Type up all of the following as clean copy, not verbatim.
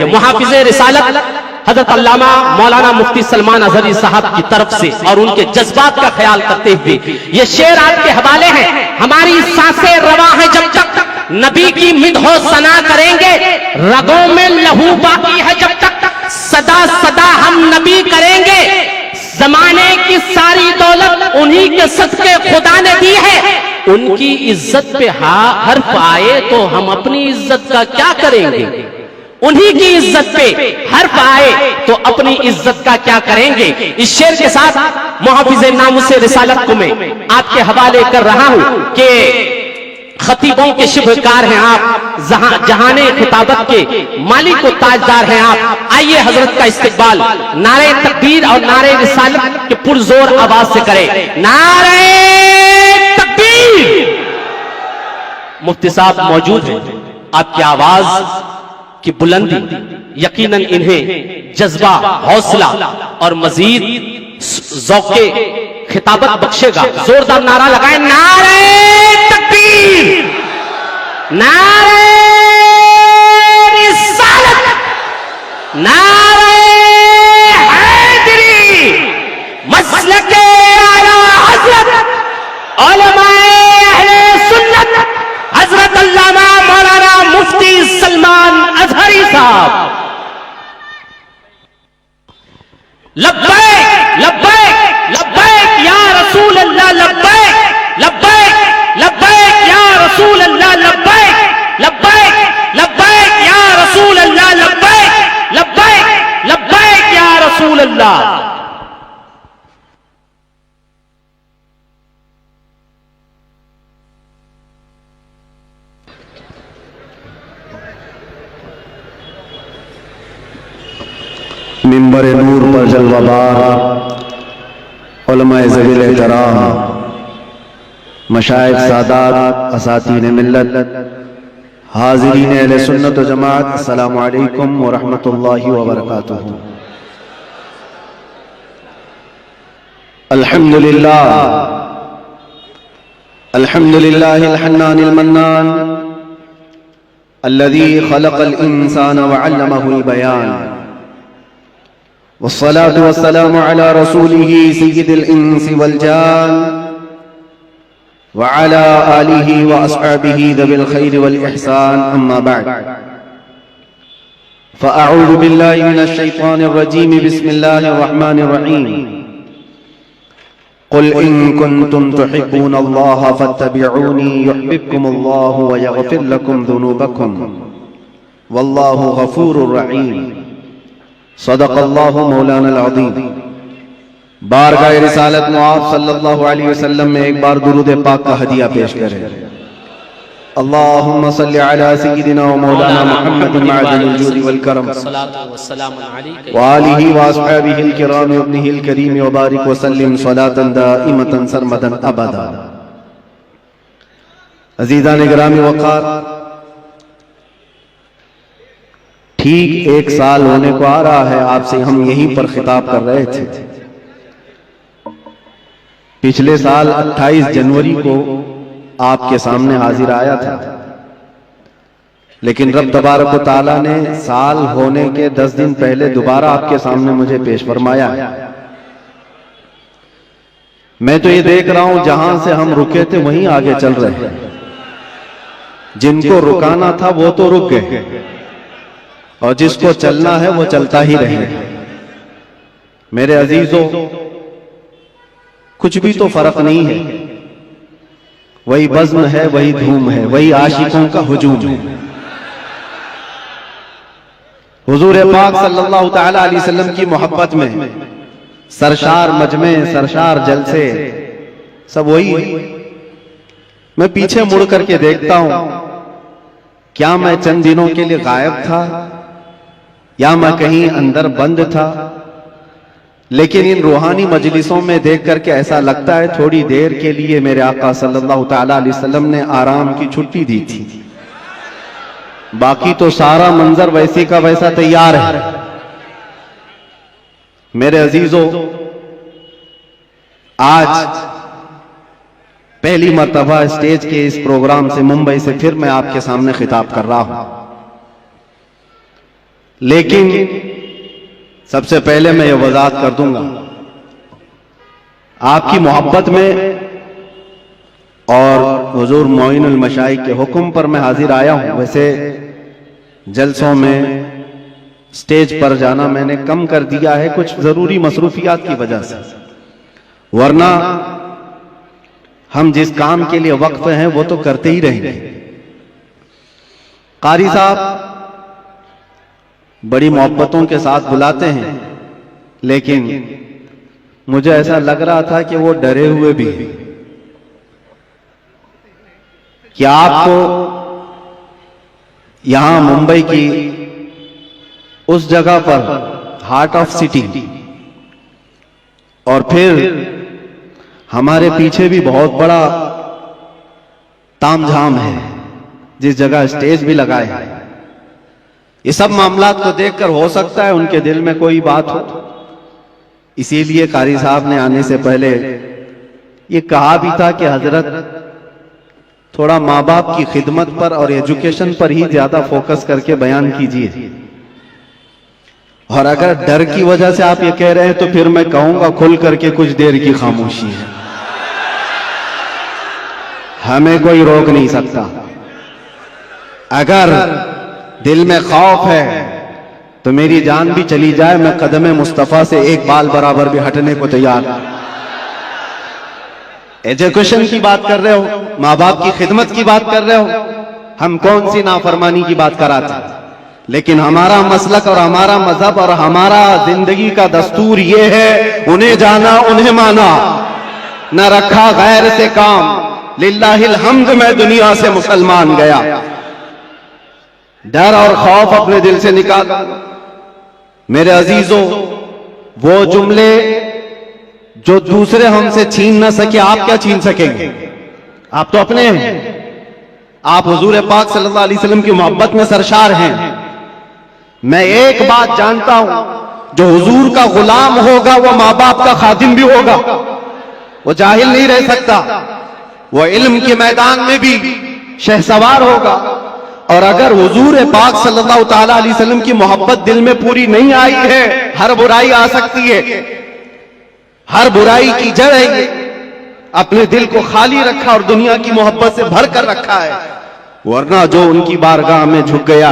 करेंगे। मुहाफिज़े रिसालत हज़रत अल्लामा मौलाना मुफ्ती सलमान अज़हरी साहब की तरफ से और उनके जज्बात का ख्याल करते हुए ये शेर आपके हवाले हैं। हमारी सांसें रवा हैं जब तक नबी की मिदहो सना करेंगे, रगों में लहू बाकी है जब तक सदा सदा हम नबी करेंगे। जमाने की सारी दौलत उन्हीं के सदके खुदा ने दी है, उनकी इज्जत पे हर्फ आए तो हम अपनी इज्जत का क्या करेंगे। उन्हीं की इज्जत पे हर्फ आए तो अपनी इज्जत का क्या करेंगे। इस शेर के साथ मुहाफिज़े नामुसे रिसालत को मैं आपके हवाले कर रहा हूं कि खतीबों के शिबकार हैं आप, जहाने खिताबत के मालिक व ताजदार हैं आप। आइए हजरत का इस्तकबाल नारे तकबीर और नारे रिसालत के पुरजोर आवाज से करें। नारे तकबीर। मुफ्ती साहब मौजूद हैं, आपकी आवाज की बुलंदी यकीनन इन्हें जज्बा, हौसला और मजीद ज़ौक़े खिताबत बख्शेगा। जोरदार नारा लगाएं, नारे तकबीर, नारे रिसालत, नारे हैदरी, मसलके आला हज़रत उलमाए अहले सुन्नत हज़रत अल्लामा मौलाना मुफ्ती सलमान अज़हरी साहब। लब्बैक लब्बैक लब्बैक या रसूल अल्लाह, लब्बैक लब्बैक लब्बैक या रसूल अल्लाह, लब्बैक लब्बैक लब्बैक या रसूल अल्लाह, लब्बैक लब्बैक लब्बैक या रसूल अल्लाह। मिंबर नूर पर जलवाबार उलमाए ज़वील एहतराम, मशाइख सादात, असातीन मिल्लत, हाज़िरीन अहले सुन्नत व जमात, अस्सलामु अलैकुम व रहमतुल्लाहि व बरकातुहू। अल्हम्दुलिल्लाह अल्हम्दुलिल्लाहिल हन्नानिल मन्नान अल्लज़ी खलक़ल इंसान व अल्लमहुल बयान, वस्सलातु वस्सलामु अला रसूलिही सय्यिदिल इंसी वल जान व अला आलिही व अस्हाबिही ज़विल खैरि वल इहसान, अम्मा बअद। फ़अऊज़ु बिल्लाहि मिनश शैतानिर रजीम, बिस्मिल्लाहिर रहमानिर रहीम। क़ुल इन कुन्तुम तुहिब्बूनल्लाह फत्तबिऊनी युहब्बिबकुमुल्लाहु व यग़फिर लकुम ज़ुनूबकुम वल्लाहु गफ़ूरुर रहीम। सदक़ल्लाहु मौलाना अज़ीम। बारगाह रिसालत मुआज़ सल्लल्लाहु अलैहि वसल्लम में एक बार दुरूद पाक का हदिया पेश करें। अल्लाहुम्मा सल्लि अला सय्यिदिना व मौलाना मुहम्मद मअदनिल जूद वल करम व आलिहि व अस्हाबिहिल किराम व इब्निहिल करीम व बारिक व सल्लिम सलातन दाइमतन सरमदन अबदा। अज़ीज़ान गिरामी वक़ार, ठीक एक साल होने को आ रहा है आपसे हम यहीं पर खिताब कर रहे थे। पिछले साल 28 जनवरी को आपके सामने हाजिर आया था, लेकिन रब तबारक व तआला ने साल होने के 10 दिन पहले दोबारा आपके सामने मुझे पेश फरमाया। मैं तो ये देख रहा हूं जहां से हम रुके थे वहीं आगे चल रहे हैं। जिनको रुकाना था वो तो रुक गए और जिसको चलना है वो चलता ही रहे। मेरे अजीजों, कुछ भी तो फर्क नहीं है, वही बज़्म है, वही धूम है, वही आशिकों का हुजूम है। हुजूर पाक सल्लल्लाहु तआला अलैहि वसल्लम की मोहब्बत में सरशार मजमे, सरशार जलसे सब वही है। मैं पीछे मुड़ करके देखता हूं, क्या मैं चंद दिनों के लिए गायब था या मैं कहीं अंदर बंद था, लेकिन इन रूहानी मजलिसों में देख करके ऐसा लगता है थोड़ी देर के लिए मेरे आका सल्लल्लाहु तआला अलैहि वसल्लम ने आराम की छुट्टी दी थी, बाकी तो सारा मंजर वैसे का वैसा तैयार है। मेरे अजीजों, आज पहली मर्तबा स्टेज के इस प्रोग्राम से मुंबई से फिर मैं आपके सामने खिताब कर रहा हूं। लेकिन सबसे पहले मैं ये वजाहत कर दूंगा, आपकी मोहब्बत में और हुजूर मोइनुल मशाइख के हुक्म पर मैं हाजिर आया हूं। वैसे जलसों में स्टेज पर जाना मैंने कम कर दिया है कुछ जरूरी मसरूफियात की वजह से, वरना हम जिस काम के लिए वक्फ हैं वो तो करते ही रहेंगे। कारी साहब बड़ी मोहब्बतों के साथ बुलाते हैं, लेकिन मुझे ऐसा लग रहा था कि वो डरे हुए भी हैं कि आपको यहां मुंबई की उस जगह पर हार्ट ऑफ सिटी और फिर हमारे पीछे भी बहुत बड़ा तामझाम है, जिस जगह स्टेज भी लगाए हैं। ये सब मामलात को देखकर हो सकता है उनके दिल में कोई बात हो, इसीलिए कारी साहब ने आने से पहले ये कहा भी था कि हजरत थोड़ा माँ बाप की खिदमत पर और एजुकेशन पर ही ज्यादा फोकस करके बयान कीजिए। और अगर डर की वजह से आप ये कह रहे हैं तो फिर मैं कहूंगा खुल करके कुछ देर की खामोशी है, हमें कोई रोक नहीं सकता। अगर दिल में खौफ है तो मेरी जान भी चली जाए, मैं कदम मुस्तफा से एक बाल बराबर भी हटने को तैयार। एजुकेशन की बात कर रहे हो, माँ बाप की खिदमत की बात कर रहे हो, हम कौन सी नाफरमानी की बात कराते, लेकिन हमारा मसलक और हमारा मजहब और हमारा जिंदगी का दस्तूर ये है, उन्हें जाना उन्हें माना, न रखा गैर से काम, लिल्लाहिल हम्द मैं दुनिया से मुसलमान गया। डर और खौफ अपने दिल से निकाल। मेरे अजीजों, वो जुमले जो दूसरे हमसे छीन ना सके, आप क्या छीन सकेंगे? आप तो अपने हैं। आप हुजूर पाक सल्लल्लाहु अलैहि वसल्लम की मोहब्बत में सरशार हैं। मैं एक बात जानता हूं, जो हुजूर का गुलाम होगा वो माँ बाप का खादिम भी होगा, वो जाहिल नहीं रह सकता, वो इल्म के मैदान में भी शहसवार होगा। और अगर हुजूर पाक सल्लल्लाहु ताला अलैहि वसल्लम की मोहब्बत दिल में पूरी नहीं आई है, हर बुराई आ सकती है, हर बुराई की जड़ है ये। अपने दिल को खाली रखा और दुनिया की मोहब्बत से भर कर रखा है, वरना जो उनकी बारगाह में झुक गया,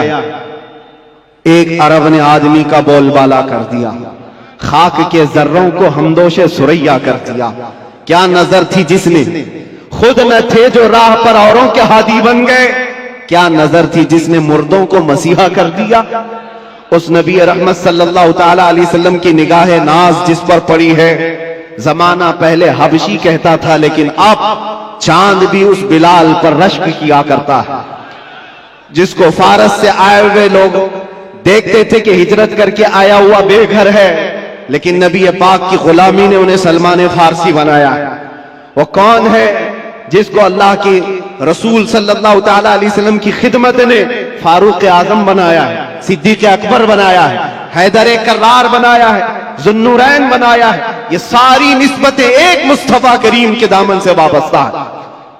एक अरब ने आदमी का बोलबाला कर दिया, खाक के जर्रों को हमदोशे सुरैया कर दिया। क्या नजर थी जिसने, खुद न थे जो राह पर औरों के हादी बन गए, क्या नजर थी जिसने मुर्दों को मसीहा कर दिया। उस नबी रहमत सल्लल्लाहु ताला अलैहि वसल्लम की निगाहे नाज जिस पर पड़ी है, जमाना पहले हबशी कहता था, लेकिन अब चांद भी उस बिलाल पर रश्क किया करता है, जिसको फारस से आए हुए लोग देखते थे कि हिजरत करके आया हुआ बेघर है, लेकिन नबी पाक की गुलामी ने उन्हें सलमान फारसी बनाया। वो कौन है जिसको अल्लाह के रसूल सल्लल्लाहु ताला अलैहि वसल्लम की खिदमत ने फारूक आजम बनाया है, सिद्दीक अकबर बनाया है, हैदर कर्रार बनाया है, जुन्नूरैन बनाया है। ये सारी निस्बतें एक मुस्तफा करीम के दामन से वाबस्ता है,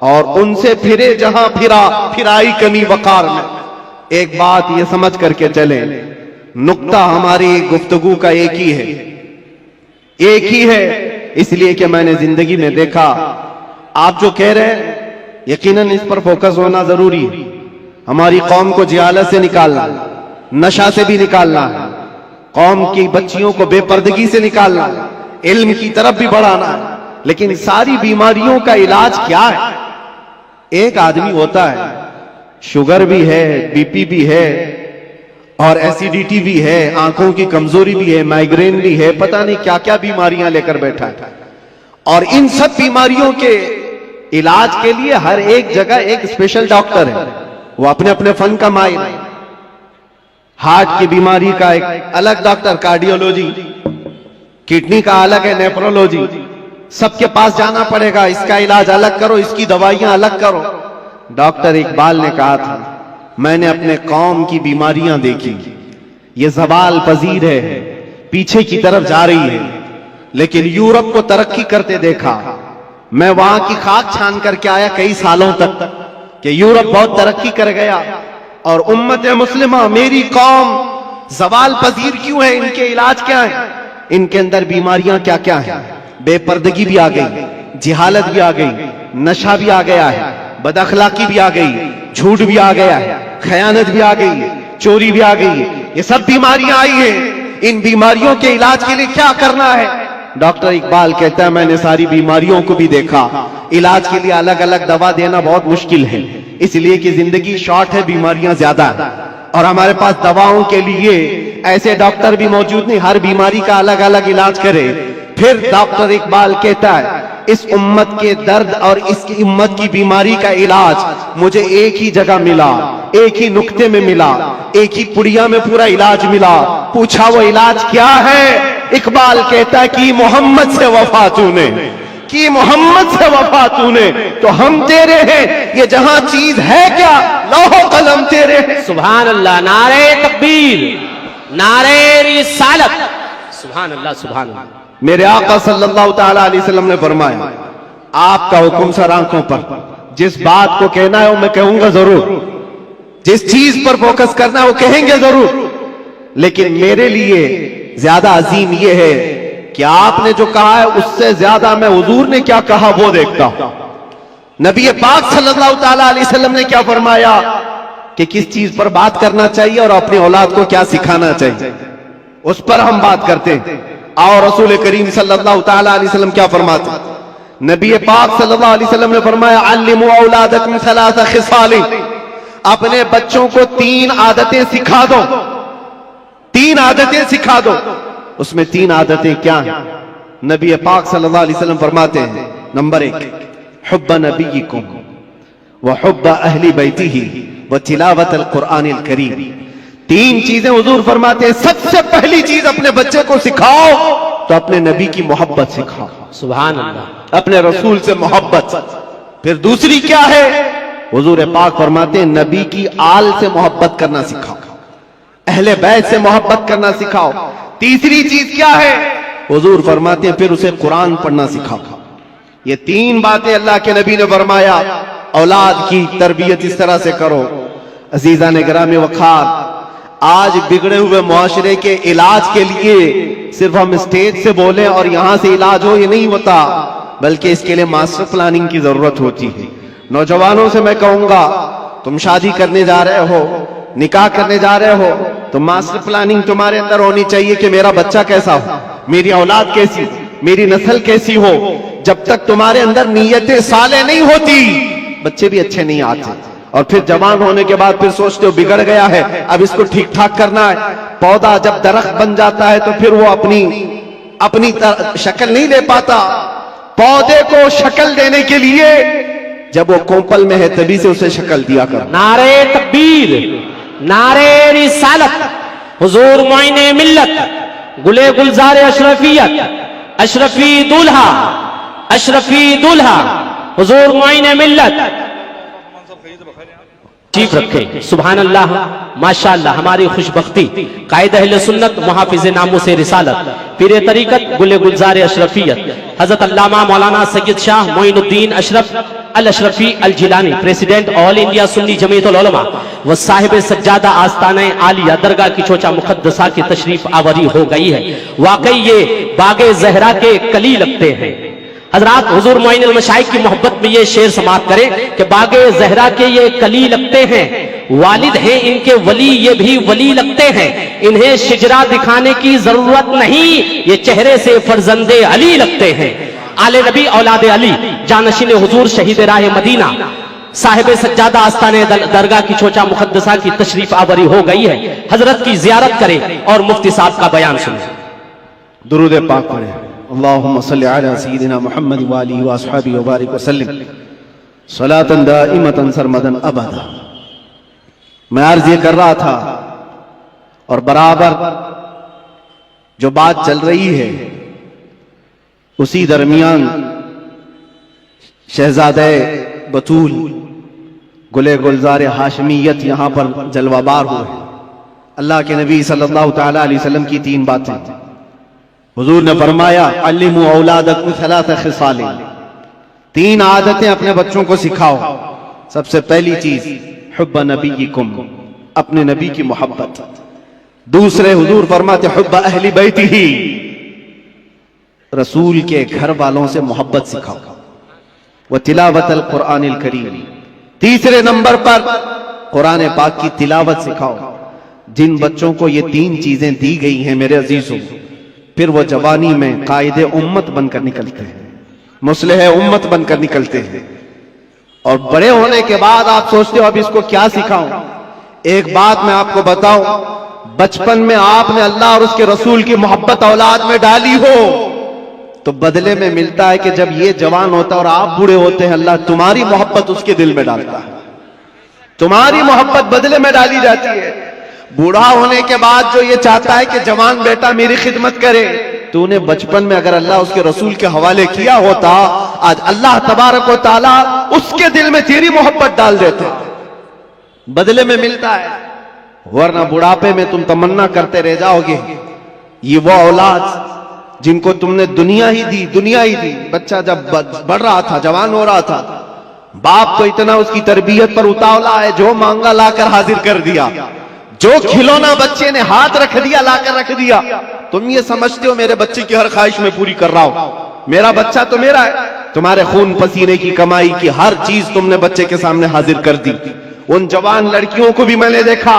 और उनसे फिरे जहां फिराई कमी वकार में। एक बात ये समझ करके चले, नुक्ता हमारी गुफ्तगू का एक ही है, एक ही है, इसलिए कि मैंने जिंदगी में देखा, आप जो कह रहे हैं यकीनन इस पर फोकस होना जरूरी है। हमारी कौम को जिहालत से निकालना, नशा से भी निकालना है, कौम की बच्चियों को बेपर्दगी से निकालना, इल्म की तरफ भी बढ़ाना है। लेकिन सारी बीमारियों का इलाज क्या है? एक आदमी होता है, शुगर भी है, बीपी भी है, और एसिडिटी भी है, आंखों की कमजोरी भी है, माइग्रेन भी है, पता नहीं क्या क्या बीमारियां लेकर बैठा है। और इन सब बीमारियों के इलाज के लिए हर एक जगह एक स्पेशल डॉक्टर है, वो अपने अपने फन का माहिर है। हार्ट की बीमारी का एक अलग डॉक्टर, कार्डियोलॉजी, किडनी का अलग है, नेफ्रोलॉजी, सबके पास जाना पड़ेगा, इसका इलाज अलग करो, इसकी दवाइयां अलग करो। डॉक्टर इकबाल ने कहा था, मैंने अपने कौम की बीमारियां देखी, ये ज़वाल पजीर है, पीछे की तरफ जा रही है, लेकिन यूरोप को तरक्की करते देखा। मैं वहां की खाक छान करके आया कई सालों तक कि यूरोप बहुत तरक्की कर गया, और उम्मत मुस्लिमा, मेरी कौम जवाल पजीर क्यों है, इनके इलाज क्या है, इनके अंदर बीमारियां क्या क्या हैं। बेपर्दगी भी आ गई, जिहालत भी आ गई, नशा भी आ गया है, बदअखलाकी भी आ गई, झूठ भी आ गया है, खयानत भी आ गई है, चोरी भी आ गई है। ये सब बीमारियां आई हैं। इन बीमारियों के इलाज के लिए क्या करना है? डॉक्टर इकबाल कहता है मैंने सारी बीमारियों को भी देखा, इलाज के लिए अलग अलग दवा देना बहुत मुश्किल है, इसलिए कि जिंदगी शॉर्ट है, बीमारियां ज्यादा है और हमारे पास दवाओं के लिए ऐसे डॉक्टर भी मौजूद नहीं, हर बीमारी का अलग अलग इलाज करे। फिर डॉक्टर इकबाल कहता है इस उम्मत के दर्द और इसकी उम्मत की बीमारी का इलाज मुझे एक ही जगह मिला, एक ही नुक्ते में मिला, एक ही पुड़िया में पूरा इलाज मिला। पूछा वो इलाज क्या है? इकबाल कहता है कि मोहम्मद से वफा तूने, कि मोहम्मद से वफा तूने तो हम तेरे हैं, ये जहां चीज है क्या लौह कलम तेरे हैं। सुभान अल्लाह, नारे तकबीर, नारे रिसालत, सुभान अल्लाह, सुभान अल्लाह। मेरे आका सल्लल्लाहु ताला अलैहि वसल्लम ने फरमाया आपका हुक्म सर आंखों पर, जिस बात को कहना है वो मैं कहूंगा जरूर, जिस चीज पर फोकस करना है वो कहेंगे जरूर, लेकिन मेरे लिए ज्यादा अजीम ये है कि आपने जो कहा है उससे ज्यादा मैं हुजूर ने क्या कहा वो देखता हूं। नबी पाक सल्लल्लाहु ताला अलैहि वसल्लम ने क्या फरमाया कि किस चीज पर बात करना चाहिए और अपनी औलाद को क्या सिखाना चाहिए, उस पर हम बात करते हैं। और रसूल करीम सल्लल्लाहु ताला अलैहि वसल्लम क्या फरमाते? नबी पाक सल्लल्लाहु अलैहि वसल्लम ने फरमाया अल्लिमू औलादकुम सलासा खिसाल, अपने बच्चों को 3 आदतें सिखा दो, 3 आदतें सिखा दो। उसमें 3 आदतें क्या हैं? नबी पाक सल्लल्लाहु अलैहि वसल्लम फरमाते हैं नंबर 1 हुब्ब नबीयिकुम व हुब्ब अहली बैतिही व तिलावत अल कुरानिल करीम। 3 चीजें हुजूर फरमाते हैं सबसे पहली चीज अपने बच्चे को सिखाओ तो अपने नबी की मोहब्बत सिखाओ, सुभान अल्लाह, अपने रसूल से मोहब्बत। फिर दूसरी क्या है? हुजूर पाक फरमाते हैं नबी की आल से मोहब्बत करना सिखाओ, अहले बैत से मोहब्बत करना सिखाओ। तीसरी चीज क्या है? हुजूर फरमाते हैं फिर उसे कुरान पढ़ना सिखाओ। ये 3 बातें अल्लाह के नबी ने फरमाया औलाद की तरबियत इस तरह से करो। अजीजा ने गिरामी वखार, आज बिगड़े हुए मुआशरे के इलाज के लिए सिर्फ हम स्टेज से बोलें और यहां से इलाज हो, ये नहीं होता, बल्कि इसके लिए मास्टर प्लानिंग की जरूरत होती है। नौजवानों से मैं कहूंगा तुम शादी करने जा रहे हो, निकाह करने जा रहे हो, तो मास्टर प्लानिंग तुम्हारे अंदर होनी चाहिए कि मेरा बच्चा कैसा हो, मेरी औलाद कैसी, मेरी नस्ल कैसी हो। जब तक तुम्हारे अंदर नीयतें साले नहीं होती बच्चे भी अच्छे नहीं आते। और फिर जवान होने के बाद फिर सोचते हो बिगड़ गया है, अब इसको ठीक ठाक करना है। पौधा जब दरख्त बन जाता है तो फिर वो अपनी शक्ल नहीं ले पाता। पौधे को शक्ल देने के लिए जब वो कोंपल में है तभी से उसे शक्ल दिया कर। नारे तकबीर, नारे रिसालत, हुजूर मोइने मिल्लत, गुले गुलजार अशरफियत, अशरफी दूल्हा, अशरफी दूल्हा, हुजूर मोइने मिल्लत ठीक रखे। सुभान अल्लाह, माशाअल्लाह, हमारी खुशबख्ती कायद अहले सुन्नत मुहाफिज नामो से रिसालत पीर तरीकत गुले गुलजार अशरफियत हजरत अल्लामा मौलाना Syed Shah Moinuddin Ashraf al Ashrafi al Jilani president all India Sunni Jamiatul Ulama व साहिब सज्जादा आस्ताना आलिया दरगाह की चोचा मुकद्दसा की तशरीफ आवरी हो गई है। वाकई ये बागे जहरा के कली लगते हैं। हजरात हुजूर मोइनुल मशाइख की मोहब्बत में ये शेर समाप्त करें कि बागे जहरा के ये कली लगते हैं, वालिद हैं इनके वली, ये भी वली लगते हैं, इन्हें शिजरा दिखाने की जरूरत नहीं, ये चेहरे से फर्जंदे अली लगते हैं। आले नबी औलाद अली जानशीन हुजूर शहीद राह मदीना साहिब सज्जादा आस्ताने दरगाह की चोचा मुकद्दसा की तशरीफ आवरी हो गई है। हजरत की जियारत करें और मुफ्ती साहब का बयान सुनें। दुरूद पाक पढ़ें। अल्लाहुम्मा सल्लि अला सय्यिदिना मुहम्मद व आलिहि व अस्हाबिहि व बारिक व सल्लिम सलातन दाइमतन सरमदन अबदा। मैं अर्ज ये कर रहा था और बराबर जो बात चल रही है उसी दरमियान शहजादे बतूल गुले गुलजार हाशमियत यहां पर जलवाबार हुए। अल्लाह के नबी सल्लल्लाहु ताला अलैहि वसल्लम की 3 बातें हुजूर ने फरमाया अल्लिमू औलादकुम सलासा खिसाल, 3 आदतें अपने बच्चों को सिखाओ। सबसे पहली चीज हुब्ब नबीयिकुम, अपने नबी की मोहब्बत। दूसरे हुजूर फरमाते हुब्ब अहली बैतिही, रसूल के घर वालों से मोहब्बत सिखाओ, व तिलावतल कुरानिल करीम। तीसरे नंबर पर कुरान पाक की तिलावत सिखाओ। जिन बच्चों को ये तीन चीजें दी गई हैं मेरे अजीजों, फिर वो जवानी में कायदे उम्मत बनकर निकलते हैं, मुस्लिह उम्मत बनकर निकलते हैं। और बड़े होने के बाद आप सोचते हो अब इसको क्या सिखाऊं। एक बात मैं आपको बताऊं, बचपन में आपने अल्लाह और उसके रसूल की मोहब्बत औलाद में डाली हो तो बदले में मिलता है कि जब ये जवान होता है और आप बूढ़े होते हैं, अल्लाह तुम्हारी मोहब्बत उसके दिल में डालता है, तुम्हारी मोहब्बत बदले में डाली जाती है। बूढ़ा होने के बाद जो ये चाहता है कि जवान बेटा मेरी खिदमत करे, तो उन्हें बचपन में अगर अल्लाह उसके रसूल के हवाले किया होता, आज अल्लाह तबारक व तआला उसके दिल में तेरी मोहब्बत डाल देते, बदले में मिलता है। वरना बुढ़ापे में तुम तमन्ना करते रह जाओगे। ये वो औलाद जिनको तुमने दुनिया ही दी, दुनिया ही दी। बच्चा जब बढ़ रहा था, जवान हो रहा था, बाप तो इतना उसकी तरबियत पर उतावला है, जो मांगा लाकर हाजिर कर दिया, जो खिलौना बच्चे ने हाथ रख दिया लाकर रख दिया। तुम ये समझते हो मेरे बच्चे की हर ख्वाहिश में पूरी कर रहा हूं, मेरा बच्चा तो मेरा है। तुम्हारे खून पसीने की कमाई की हर चीज तुमने बच्चे के सामने हाजिर कर दी। उन जवान लड़कियों को भी मैंने देखा,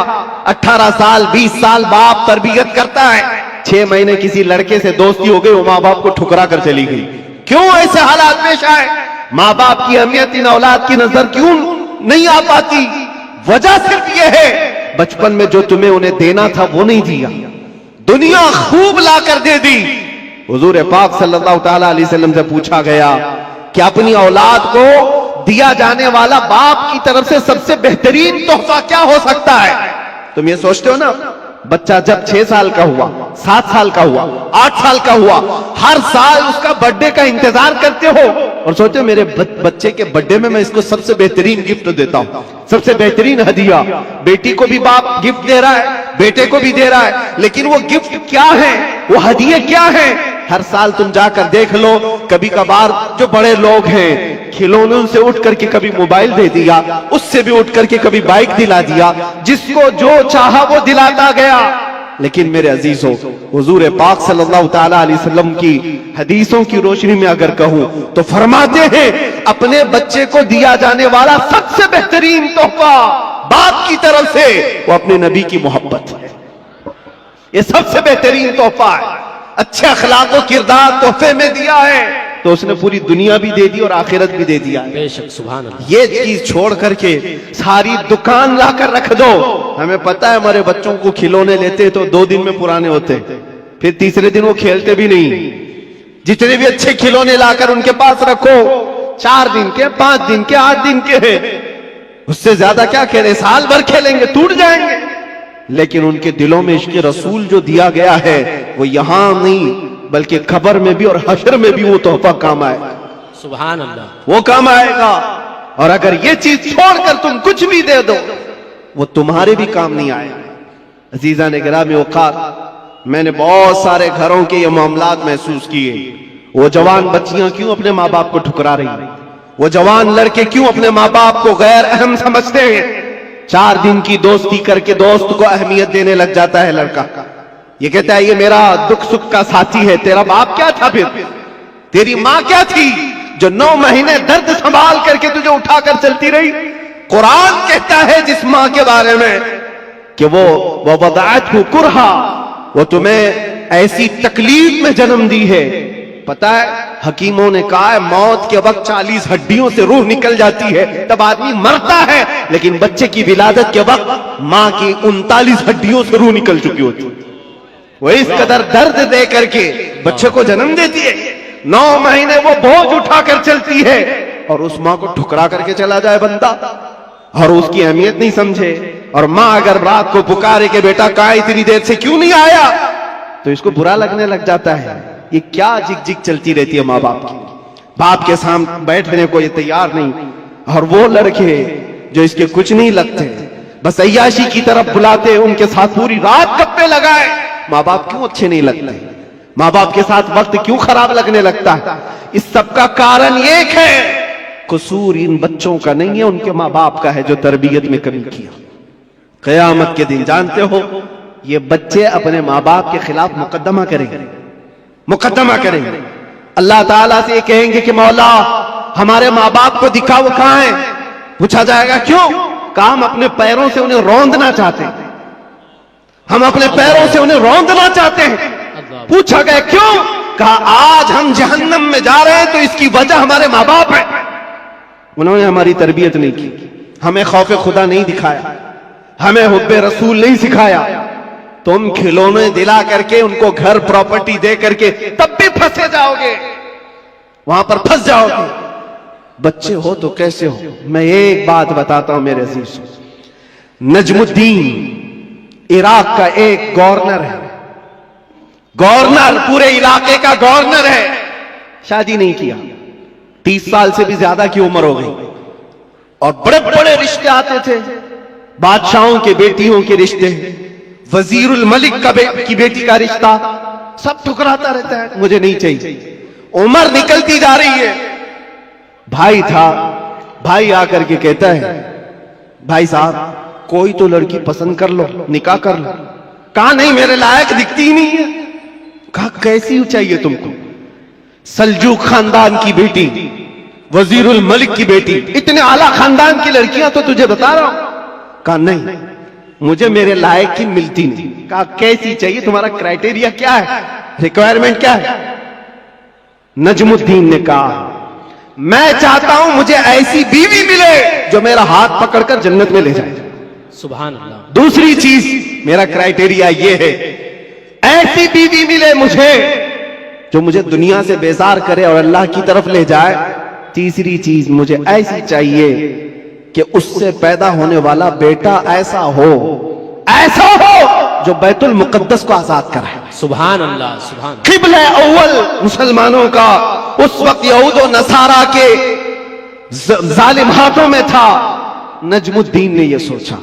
18 साल 20 साल बाप तरबियत करता है, 6 महीने किसी लड़के से दोस्ती हो गई, वो माँ बाप को ठुकरा कर चली गई। क्यों ऐसे हालात पेश आए? माँ बाप की अहमियत इन औलाद की नजर क्यों नहीं आ पाती? वजह सिर्फ यह है, बचपन में जो तुम्हें उन्हें देना था वो नहीं दिया, दुनिया खूब लाकर दे दी। हुजूर पाक सल्लल्लाहु तआला अलैहि वसल्लम से पूछा गया कि अपनी औलाद को दिया जाने वाला बाप की तरफ से सबसे बेहतरीन तोहफा क्या हो सकता है? तुम ये सोचते हो ना, बच्चा जब 6 साल का हुआ, 7 साल का हुआ, 8 साल का हुआ, हर साल उसका बर्थडे का इंतजार करते हो और सोचते हो मेरे बच्चे के बर्थडे में मैं इसको सबसे बेहतरीन गिफ्ट देता हूं, सबसे बेहतरीन हदिया। बेटी को भी बाप गिफ्ट दे रहा है, बेटे को भी दे रहा है, लेकिन वो गिफ्ट क्या है, वो हदिये क्या है? हर साल तुम जाकर देख लो, कभी कभार जो बड़े लोग हैं खिलौनों से उठ करके कभी मोबाइल दे दिया, उससे भी उठ करके कभी बाइक दिला दिया, जिसको जो चाहा वो दिलाता गया। लेकिन मेरे अजीजों, हुजूर पाक सल्लल्लाहु तआला अलैहि वसल्लम की हदीसों की रोशनी में अगर कहूं तो फरमाते हैं अपने बच्चे को दिया जाने वाला सबसे बेहतरीन तोहफा बाप की तरफ से वो अपने नबी की मोहब्बत है। ये सबसे बेहतरीन तोहफा है। अच्छे अखलाक व किरदार तोहफे में दिया है तो उसने पूरी दुनिया भी दे दी और आखिरत भी दे दिया। बेशक, सुभान अल्लाह। ये चीज छोड़ करके सारी दुकान लाकर रख दो। हमें पता है हमारे बच्चों को खिलौने लेते तो 2 दिन में पुराने होते, फिर तीसरे दिन वो खेलते भी नहीं। जितने भी अच्छे खिलौने लाकर उनके पास रखो, 4 दिन के, 5 दिन के, 8 दिन के हैं, उससे ज्यादा क्या खेले, साल भर खेलेंगे, टूट जाएंगे। लेकिन उनके दिलों में इश्क़ रसूल जो दिया गया है वो यहां नहीं बल्कि खबर में भी और हशर में भी वो तोहफा काम आएगा। सुभान अल्लाह, वो काम आएगा। और अगर ये चीज छोड़कर तुम कुछ भी दे दो वो तुम्हारे भी काम नहीं आएगा। अजीजा ने गिरामी औकात, मैंने बहुत सारे घरों के ये मामलात महसूस किए। वो जवान बच्चियां क्यों अपने माँ बाप को ठुकरा रही हैं? वो जवान लड़के क्यों अपने माँ बाप को गैर अहम समझते हैं? 4 दिन की दोस्ती करके दोस्त को अहमियत देने लग जाता है लड़का। ये कहता है ये मेरा दुख सुख का साथी है। तेरा बाप क्या था फिर? तेरी माँ क्या थी जो 9 महीने दर्द संभाल करके तुझे उठाकर चलती रही? कुरान कहता है जिस माँ के बारे में कि वो वदाअतहु कुरहा, वो तुम्हें ऐसी तकलीफ में जन्म दी है। पता है हकीमों ने कहा है मौत के वक्त 40 हड्डियों से रूह निकल जाती है, तब आदमी मरता है, लेकिन बच्चे की विलादत के वक्त माँ की 39 हड्डियों से रूह निकल चुकी होती है। वो इस कदर दर्द दे करके बच्चे को जन्म देती है। 9 महीने वो बोझ उठाकर चलती है और उस माँ को ठुकरा करके चला जाए बंदा और उसकी अहमियत नहीं समझे। और माँ अगर रात को पुकारे कि बेटा कहाँ इतनी देर से क्यों नहीं आया, तो इसको बुरा लगने लग जाता है। ये क्या जिग जिग चलती रहती है माँ बाप की। बाप के सामने बैठने को ये तैयार नहीं। और वो लड़के जो इसके कुछ नहीं लगते, बस अय्याशी की तरफ बुलाते, उनके साथ पूरी रात गप्पे लगाए। माँ बाप क्यों अच्छे नहीं लगते? माँ बाप के साथ वक्त क्यों खराब लगने लगता है? इस सब का कारण एक है, कसूर इन बच्चों का नहीं है, उनके माँ बाप का है जो तरबियत में कमी किया। क़यामत के दिन जानते हो ये बच्चे अपने माँ बाप के खिलाफ मुकदमा करेंगे, मुकदमा करेंगे। अल्लाह ताला से कहेंगे कि मौला हमारे माँ बाप को दिखा, वो कहां है? पूछा जाएगा क्यों? कहा हम अपने पैरों से उन्हें रौंदना चाहते हैं, हम अपने पैरों से उन्हें रौंदना चाहते हैं। पूछा गया क्यों? कहा आज हम जहन्नम में जा रहे हैं तो इसकी वजह हमारे माँ बाप है। उन्होंने हमारी तरबियत नहीं की, हमें खौफ खुदा नहीं दिखाया, हमें हुब्बे रसूल नहीं सिखाया। तुम खिलौने दिला करके उनको घर प्रॉपर्टी दे करके तब भी फंसे जाओगे, वहां पर फंस जाओगे। बच्चे हो तो कैसे हो? मैं एक बात बताता हूं मेरे अजीज, नजमुद्दीन इराक का एक गवर्नर है, गवर्नर पूरे इलाके का गवर्नर है। शादी नहीं किया, 30 साल से भी ज्यादा की उम्र हो गई, और बड़े बड़े रिश्ते आते थे, बादशाहों के बेटियों के रिश्ते, वजीरुल मलिक की बेटी का रिश्ता, सब ठुकराता रहता है, मुझे नहीं चाहिए। उम्र निकलती जा रही है। भाई था, भाई आकर के कहता है भाई साहब कोई तो लड़की पसंद कर लो, निकाह कर लो। कहा नहीं मेरे लायक दिखती ही नहीं है। कहा कैसी चाहिए तुमको? सल्जूक खानदान की बेटी, वजीरुल मलिक की बेटी, इतने आला खानदान की लड़कियां तो तुझे बता रहा हूं। कहा नहीं मुझे मेरे लायक की मिलती नहीं। कहा कैसी चाहिए, तुम्हारा क्राइटेरिया क्या है, रिक्वायरमेंट क्या है? नजमुद्दीन ने कहा मैं चाहता हूं मुझे ऐसी बीवी मिले जो मेरा हाथ पकड़कर जन्नत में ले जाए। सुभान अल्लाह। दूसरी चीज मेरा क्राइटेरिया ये है, ऐसी बीवी मिले मुझे जो मुझे दुनिया से बेजार करे और अल्लाह की तरफ ले जाए। तीसरी चीज मुझे ऐसी चाहिए कि उससे पैदा होने वाला बेटा ऐसा हो जो बैतुल मुकद्दस को आजाद कराए। सुभान अल्लाह, सुभान। किबला अव्वल मुसलमानों का उस वक्त यहूद और नसारा के जालिम हाथों में था। नजमुद्दीन ने यह सोचा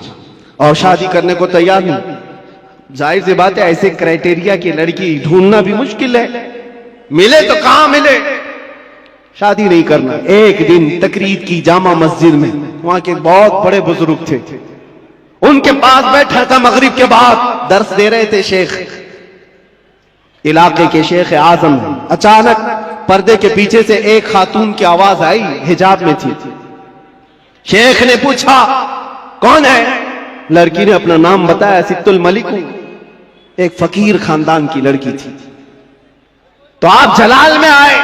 और शादी करने को तैयार नहीं। जाहिर सी बात है ऐसे क्राइटेरिया की लड़की ढूंढना भी मुश्किल है, मिले तो कहां मिले। शादी नहीं करना। एक दिन तकरीर की जामा मस्जिद में, वहां के बहुत बड़े बुजुर्ग थे, उनके पास बैठा था। मगरिब के बाद दर्स दे रहे थे शेख, इलाके के शेख आजम। अचानक पर्दे के पीछे से एक खातून की आवाज आई, हिजाब में थी। शेख ने पूछा कौन है? लड़की ने अपना नाम बताया, सित्तुल मलिक हूं। एक फकीर खानदान की लड़की थी। तो आप जलाल में आए।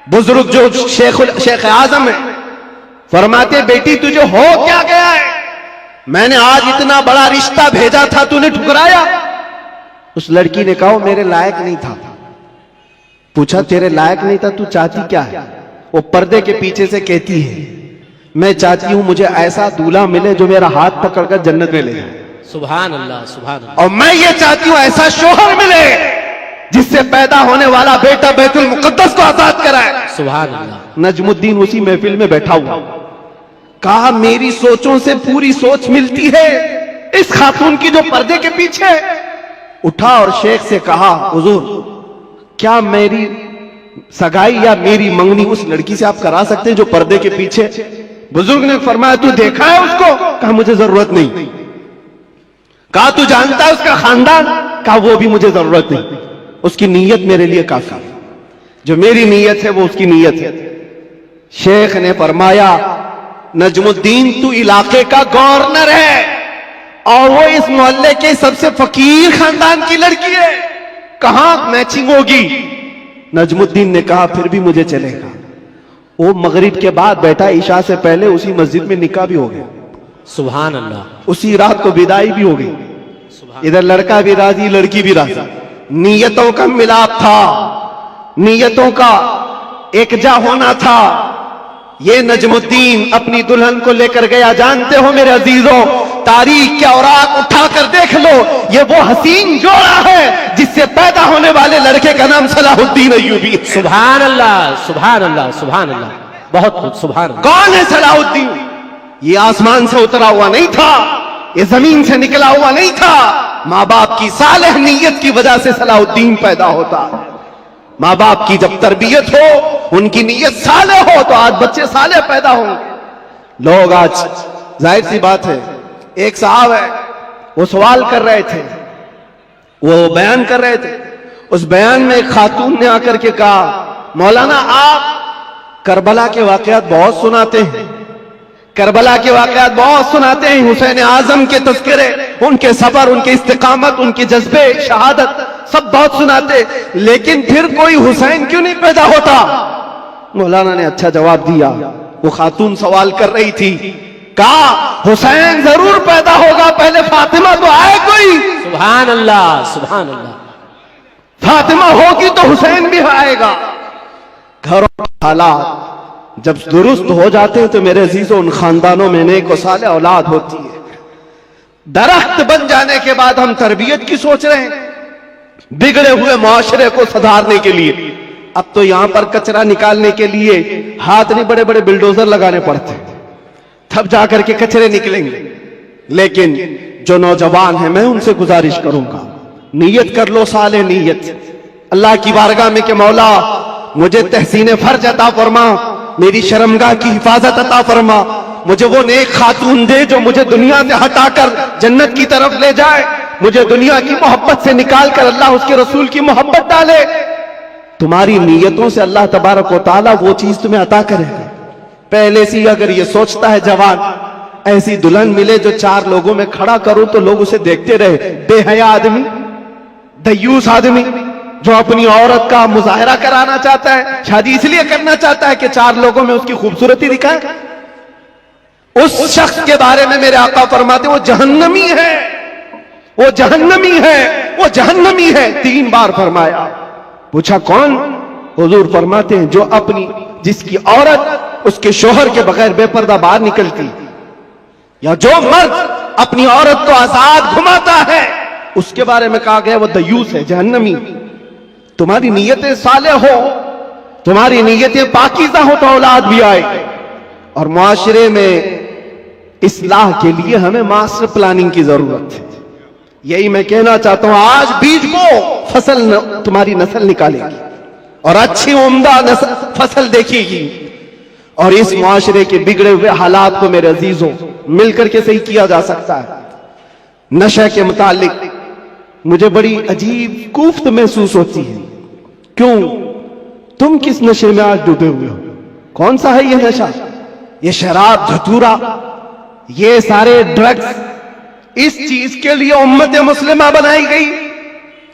बुजुर्ग जो शेख आजम है फरमाते बेटी तुझे हो क्या गया है? मैंने आज इतना बड़ा रिश्ता भेजा था, तूने ठुकराया। उस लड़की ने कहा मेरे लायक नहीं था। पूछा तेरे लायक नहीं था, तू चाहती क्या है? वो पर्दे के पीछे से कहती है मैं चाहती हूं मुझे ऐसा दूल्हा मिले जो मेरा हाथ पकड़कर जन्नत में ले जाए। सुभान अल्लाह, सुभान अल्लाह। और मैं ये चाहती हूं ऐसा शोहर मिले जिससे पैदा होने वाला बेटा बैतुल मुकद्दस को आजाद कराए। सुभान अल्लाह। नजमुद्दीन उसी महफिल में बैठा हुआ। कहा मेरी सोचों से पूरी सोच मिलती है इस खातून की जो पर्दे के पीछे। उठा और शेख से कहा हुजूर क्या मेरी सगाई या मेरी मंगनी उस लड़की से आप करा सकते हैं जो पर्दे के पीछे? बुजुर्ग ने फरमाया तू देखा है उसको? कहा मुझे जरूरत नहीं। कहा तू जानता है उसका खानदान? कहा वो भी मुझे जरूरत नहीं, उसकी नीयत मेरे लिए काफी। जो मेरी नीयत है वो उसकी नीयत है। शेख ने फरमाया नजमुद्दीन तू इलाके का गवर्नर है और वो इस मोहल्ले के सबसे फकीर खानदान की लड़की है, कहां मैचिंग होगी? नजमुद्दीन ने कहा फिर भी मुझे चलेगा। वो मगरिब के बाद बैठा, ईशा से पहले उसी मस्जिद में निकाह भी हो गया। सुभान अल्लाह। उसी रात को विदाई भी हो गई। इधर लड़का भी राजी, लड़की भी राजी। नीयतों का मिलाप था, नीयतों का एकजा होना था। ये नजमुद्दीन अपनी दुल्हन को लेकर गया। जानते हो मेरे अजीजों, तारीख के औराक उठाकर देख लो, ये वो हसीन जोड़ा है जिससे पैदा होने वाले लड़के का नाम सलाहुद्दीन अय्यूबी। सुभान अल्लाह, सुभान अल्लाह, सुभान अल्लाह। बहुत खूब, सुभान अल्लाह। कौन है सलाहुद्दीन? ये आसमान से उतरा हुआ नहीं था, ये जमीन से निकला हुआ नहीं था। माँ बाप की सालेह नीयत की वजह से सलाहुद्दीन पैदा होता है। माँ बाप की जब तरबियत हो, उनकी नीयत साले हो, तो आज बच्चे साले पैदा होंगे। लोग आज जाहिर सी बात है, एक साहब है वो सवाल कर रहे थे वो बयान कर रहे थे। उस बयान में एक खातून ने आकर के कहा, मौलाना आप करबला के वाकयात बहुत सुनाते हैं, करबला के वाकयात बहुत सुनाते हैं, हुसैन आजम के तज़किरे, उनके सबर, उनके इस्तिकामत, उनके जज्बे, शहादत सब बहुत सुनाते, लेकिन फिर कोई हुसैन क्यों नहीं पैदा होता? मौलाना ने अच्छा जवाब दिया। वो खातून सवाल कर रही थी, कहा हुसैन जरूर पैदा होगा, पहले फातिमा तो आए कोई। सुभान अल्लाह, सुभान अल्लाह। फातिमा होगी तो हुसैन भी आएगा। घरों के हालात जब दुरुस्त हो जाते हैं तो मेरे अजीजों, उन खानदानों में नेक और साले औलाद होती है। दरख्त बन जाने के बाद हम तरबियत की सोच रहे हैं, बिगड़े हुए मुआशरे को सुधारने के लिए। अब तो यहां पर कचरा निकालने के लिए हाथ नहीं, बड़े बड़े बिल्डोजर लगाने पड़ते, तब जाकर के कचरे निकलेंगे। लेकिन जो नौजवान हैं, मैं उनसे गुजारिश करूंगा, नीयत कर लो, साले नीयत अल्लाह की बारगाह में कि मौला मुझे तहसीन फर्ज अता फरमा, मेरी शर्मगाह की हिफाजत अता फरमा, मुझे वो नेक खातून दे जो मुझे दुनिया से हटाकर जन्नत की तरफ ले जाए, मुझे दुनिया की मोहब्बत से निकाल कर अल्लाह उसके रसूल की मोहब्बत डाले। तुम्हारी नीयतों से अल्लाह तबारक व तआला वो चीज तुम्हें अता करेगा। पहले से ही अगर ये सोचता है जवान, ऐसी दुल्हन मिले जो चार लोगों में खड़ा करूं तो लोग उसे देखते रहे, बेहया आदमी, दयूस आदमी जो अपनी औरत का मुजाहरा कराना चाहता है, शादी इसलिए करना चाहता है कि चार लोगों में उसकी खूबसूरती दिखाए, उस शख्स के बारे में मेरे आका फरमाते वो जहन्नमी है, वो जहन्नमी है, वो जहन्नमी है, 3 बार फरमाया। पूछा कौन? हुजूर फरमाते हैं जो अपनी, जिसकी औरत उसके शोहर के बगैर बेपर्दा बाहर निकलती, या जो मर्द अपनी औरत को आजाद घुमाता है, उसके बारे में कहा गया वो दयूस है, जहन्नमी। तुम्हारी नीयतें साले हो, तुम्हारी नीयतें पाकीज़ा हो तो औलाद भी आए। और मुआशरे में इस्लाह के लिए हमें मास्टर प्लानिंग की जरूरत है। यही मैं कहना चाहता हूं, आज बीज बो, फसल तुम्हारी नस्ल निकालेगी और अच्छी उम्दा फसल देखिएगी। और इस मुआशरे के बिगड़े हुए हालात को मेरे अजीजों मिलकर के सही किया जा सकता है। नशे के मुतालिक मुझे बड़ी अजीब कुफ्त महसूस होती है। क्यों? तुम किस नशे में आज डूबे हुए हो? कौन सा है ये नशा? ये शराब, धतूरा, ये सारे ड्रग्स, इस चीज के लिए उम्मत मुस्लिमा बनाई गई।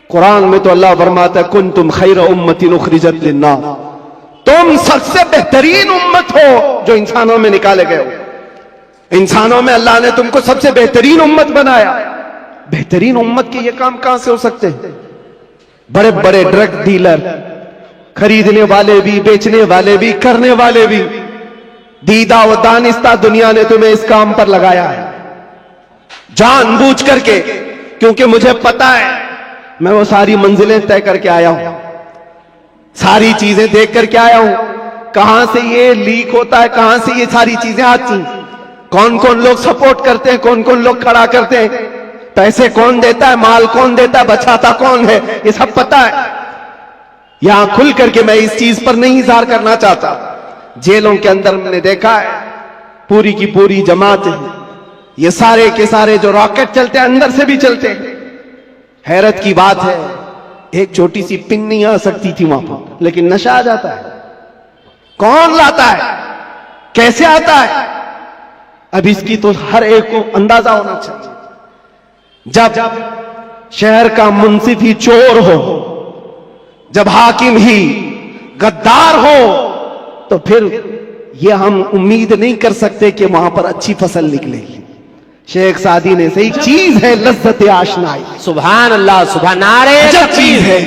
कुरान में तो अल्लाह फरमाता है कुंतुम खैर उम्मतिन उखरिजत लिन्नास, तुम सबसे बेहतरीन उम्मत हो जो इंसानों में निकाले गए हो। इंसानों में अल्लाह ने तुमको सबसे बेहतरीन उम्मत बनाया। बेहतरीन उम्मत के ये काम कहां से हो सकते हैं? बड़े बड़े ड्रग डीलर, खरीदने वाले भी, बेचने वाले भी, करने वाले भी, दीदा व दानिस्ता दुनिया ने तुम्हें इस काम पर लगाया है जानबूझ करके, क्योंकि मुझे पता है मैं वो सारी मंजिलें तय करके आया हूं, सारी चीजें देख करके आया हूं, कहां से ये लीक होता है, कहां से ये सारी चीजें आती, कौन कौन लोग सपोर्ट करते हैं, कौन कौन लोग खड़ा करते हैं, पैसे कौन देता है, माल कौन देता है, बचाता कौन है, ये सब पता है। यहां खुल करके मैं इस चीज पर नहीं इज़हार करना चाहता। जेलों के अंदर मैंने देखा है पूरी की पूरी जमात है, ये सारे के सारे जो रॉकेट चलते हैं अंदर से भी चलते हैं। हैरत की बात है, एक छोटी सी पिन नहीं आ सकती थी वहां पर, लेकिन नशा आ जाता है। कौन लाता है, कैसे आता है? अब इसकी तो हर एक को अंदाजा होना चाहिए। जब शहर का मुंसिफ ही चोर हो, जब हाकिम ही गद्दार हो, तो फिर ये हम उम्मीद नहीं कर सकते कि वहां पर अच्छी फसल निकलेगी। शेख सादी ने सही चीज है लज्जत आशनाई। सुभान अल्लाह, सुभान, नारे अजब चीज है,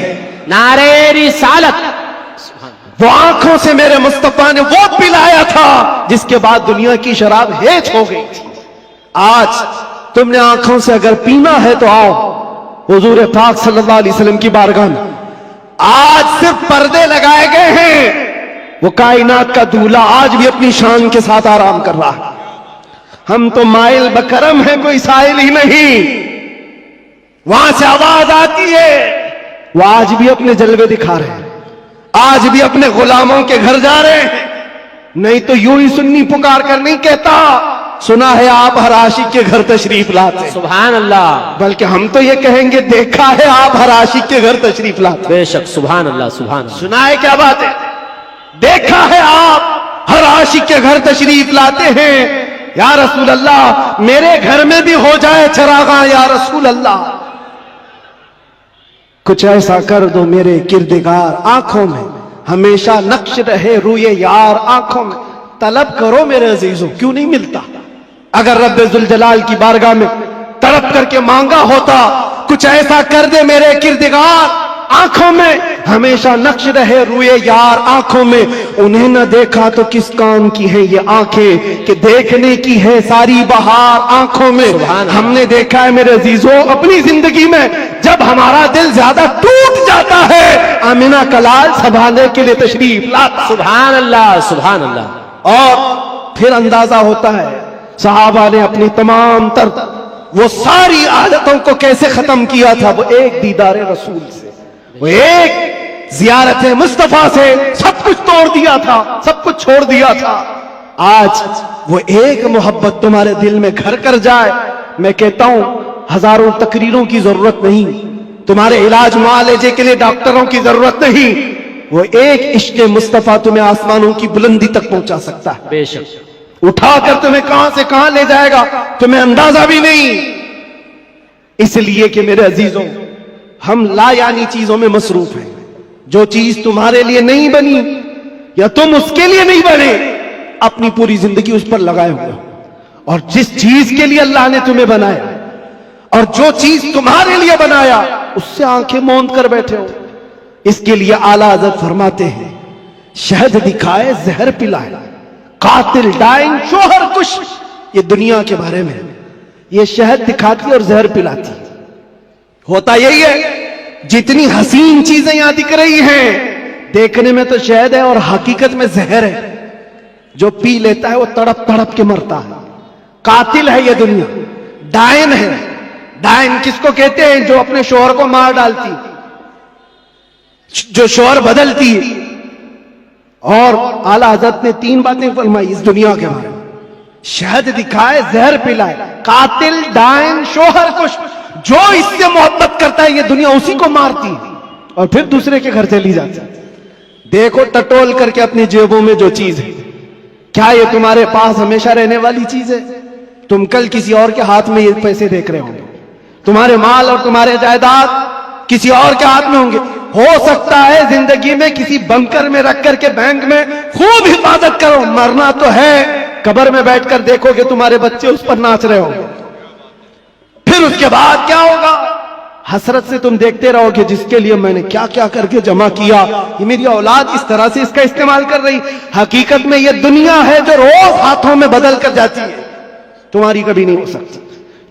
नारे रिसालत। वो आंखों से मेरे मुस्तफा ने वो पिलाया था जिसके बाद दुनिया की शराब हेच हो गई थी। आज तुमने आंखों से अगर पीना है तो आओ हुजूर पाक सल्लल्लाहु अलैहि वसल्लम की बारगाह में। आज सिर्फ पर्दे लगाए गए हैं, वो कायनात का दूल्हा आज भी अपनी शान के साथ आराम कर रहा है। हम तो माइल बकरम है, कोई साइल ही नहीं। वहां से आवाज आती है, वो आज भी अपने जलवे दिखा रहे हैं, आज भी अपने गुलामों के घर जा रहे हैं। नहीं तो यूं ही सुन्नी पुकार कर नहीं कहता सुना है आप हर आशिक के घर तशरीफ लाते। सुभान अल्लाह। बल्कि हम तो ये कहेंगे देखा है आप हर आशिक के घर तशरीफ लाते। बेशक, सुभान अल्लाह, सुभान अल्लाह। सुना है, क्या बात है, देखा है आप हर आशिक के घर तशरीफ लाते हैं। या रसूल अल्लाह, मेरे घर में भी हो जाए चरागा या रसूल अल्लाह। कुछ ऐसा कर दो मेरे किरदगार, आंखों में हमेशा नक्श रहे रूए यार, आंखों में तलब करो मेरे अजीजों, क्यों नहीं मिलता। अगर रब्बे जुल जलाल की बारगाह में तड़प करके मांगा होता, कुछ ऐसा कर दे मेरे किरदगार, आंखों में हमेशा नक्श रहे रूए यार, आंखों में उन्हें न देखा तो किस काम की है ये आंखें, कि देखने की है सारी बहार आंखों में। हमने देखा है मेरे अजीजों अपनी जिंदगी में, जब हमारा दिल ज्यादा टूट जाता है, आमिना कलाल संभालने के लिए तशरीफ लाता। सुभान अल्लाह, सुभान अल्लाह। और फिर अंदाजा होता है सहाबा ने अपनी तमाम तर वो सारी आदतों को कैसे खत्म किया था। वो एक दीदार रसूल से, वो एक जियारत मुस्तफा से सब कुछ तोड़ दिया था, सब कुछ छोड़ दिया था। आज वो एक मोहब्बत तुम्हारे दिल में घर कर जाए, मैं कहता हूं हजारों तकरीरों की जरूरत नहीं, तुम्हारे इलाज मुआलजे के लिए डॉक्टरों की जरूरत नहीं, वो एक इश्क मुस्तफा तुम्हें आसमानों की बुलंदी तक पहुंचा सकता है। बेशक, उठाकर तुम्हें कहां से कहां ले जाएगा तुम्हें अंदाजा भी नहीं। इसलिए कि मेरे अजीजों, हम लायानी चीजों में मसरूफ हैं। जो चीज तुम्हारे लिए नहीं बनी या तुम उसके लिए नहीं बने, अपनी पूरी जिंदगी उस पर लगाए हुए हो। और जिस चीज के लिए अल्लाह ने तुम्हें बनाया और जो चीज तुम्हारे लिए बनाया, उससे आंखें मूंद कर बैठे हो। इसके लिए आला हज़रत फरमाते हैं, शहद दिखाए जहर पिलाए, कातिल डाइन शोहर कुश। ये दुनिया के बारे में, ये शहद दिखाती और जहर पिलाती। होता यही है, जितनी हसीन चीजें यहां दिख रही हैं, देखने में तो शहद है और हकीकत में जहर है। जो पी लेता है वो तड़प तड़प के मरता है। कातिल है ये दुनिया, डायन है। डायन किसको कहते हैं? जो अपने शोहर को मार डालती, जो शोहर बदलती। और आला हज़रत ने 3 बातें फरमाई इस दुनिया के बारे में, शहद दिखाए जहर पिलाए, कातिल डायन शोहर कुश। जो इससे मोहब्बत करता है ये दुनिया उसी को मारती और फिर दूसरे के घर चली जाती। देखो टटोल करके अपनी जेबों में जो चीज है, क्या ये तुम्हारे पास हमेशा रहने वाली चीज है? तुम कल किसी और के हाथ में ये पैसे देख रहे होंगे, तुम्हारे माल और तुम्हारे जायदाद किसी और के हाथ में होंगे। हो सकता है जिंदगी में किसी बंकर में रख करके बैंक में खूब हिफाजत करो, मरना तो है, कब्र में बैठकर देखोगे तुम्हारे बच्चे उस पर नाच रहे होंगे। फिर उसके बाद क्या होगा? हसरत से तुम देखते रहोगे, जिसके लिए मैंने क्या क्या करके जमा किया, ये मेरी औलाद इस तरह से इसका इस्तेमाल कर रही। हकीकत में ये दुनिया है जो रोज हाथों में बदल कर जाती है, तुम्हारी कभी नहीं हो सकती।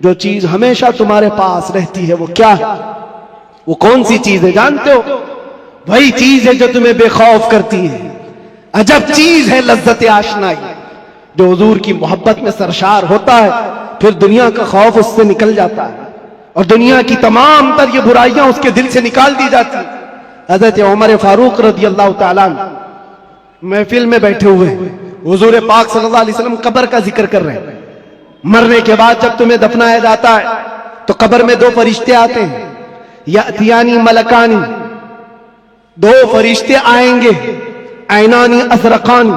जो चीज हमेशा तुम्हारे पास रहती है वो क्या है? वो कौन सी चीज है जानते हो? वही चीज है जो तुम्हें बेखौफ करती है। अजब चीज है लज्जत आशनाई। जो हुजूर की मोहब्बत में सरशार होता है, फिर दुनिया का खौफ उससे निकल जाता है और दुनिया की तमाम तर ये बुराइयां उसके दिल से निकाल दी जाती। हजरत उमर फारूक रज़ी अल्लाह तआला महफिल में बैठे हुए हुजूर पाक सल्लल्लाहु अलैहि वसल्लम कब्र का जिक्र कर रहे हैं। मरने के बाद जब तुम्हें दफनाया जाता है तो कब्र में 2 फरिश्ते आते हैं, यातियानी मलकानी, 2 फरिश्ते आएंगे, ऐनानी अज़रकानी,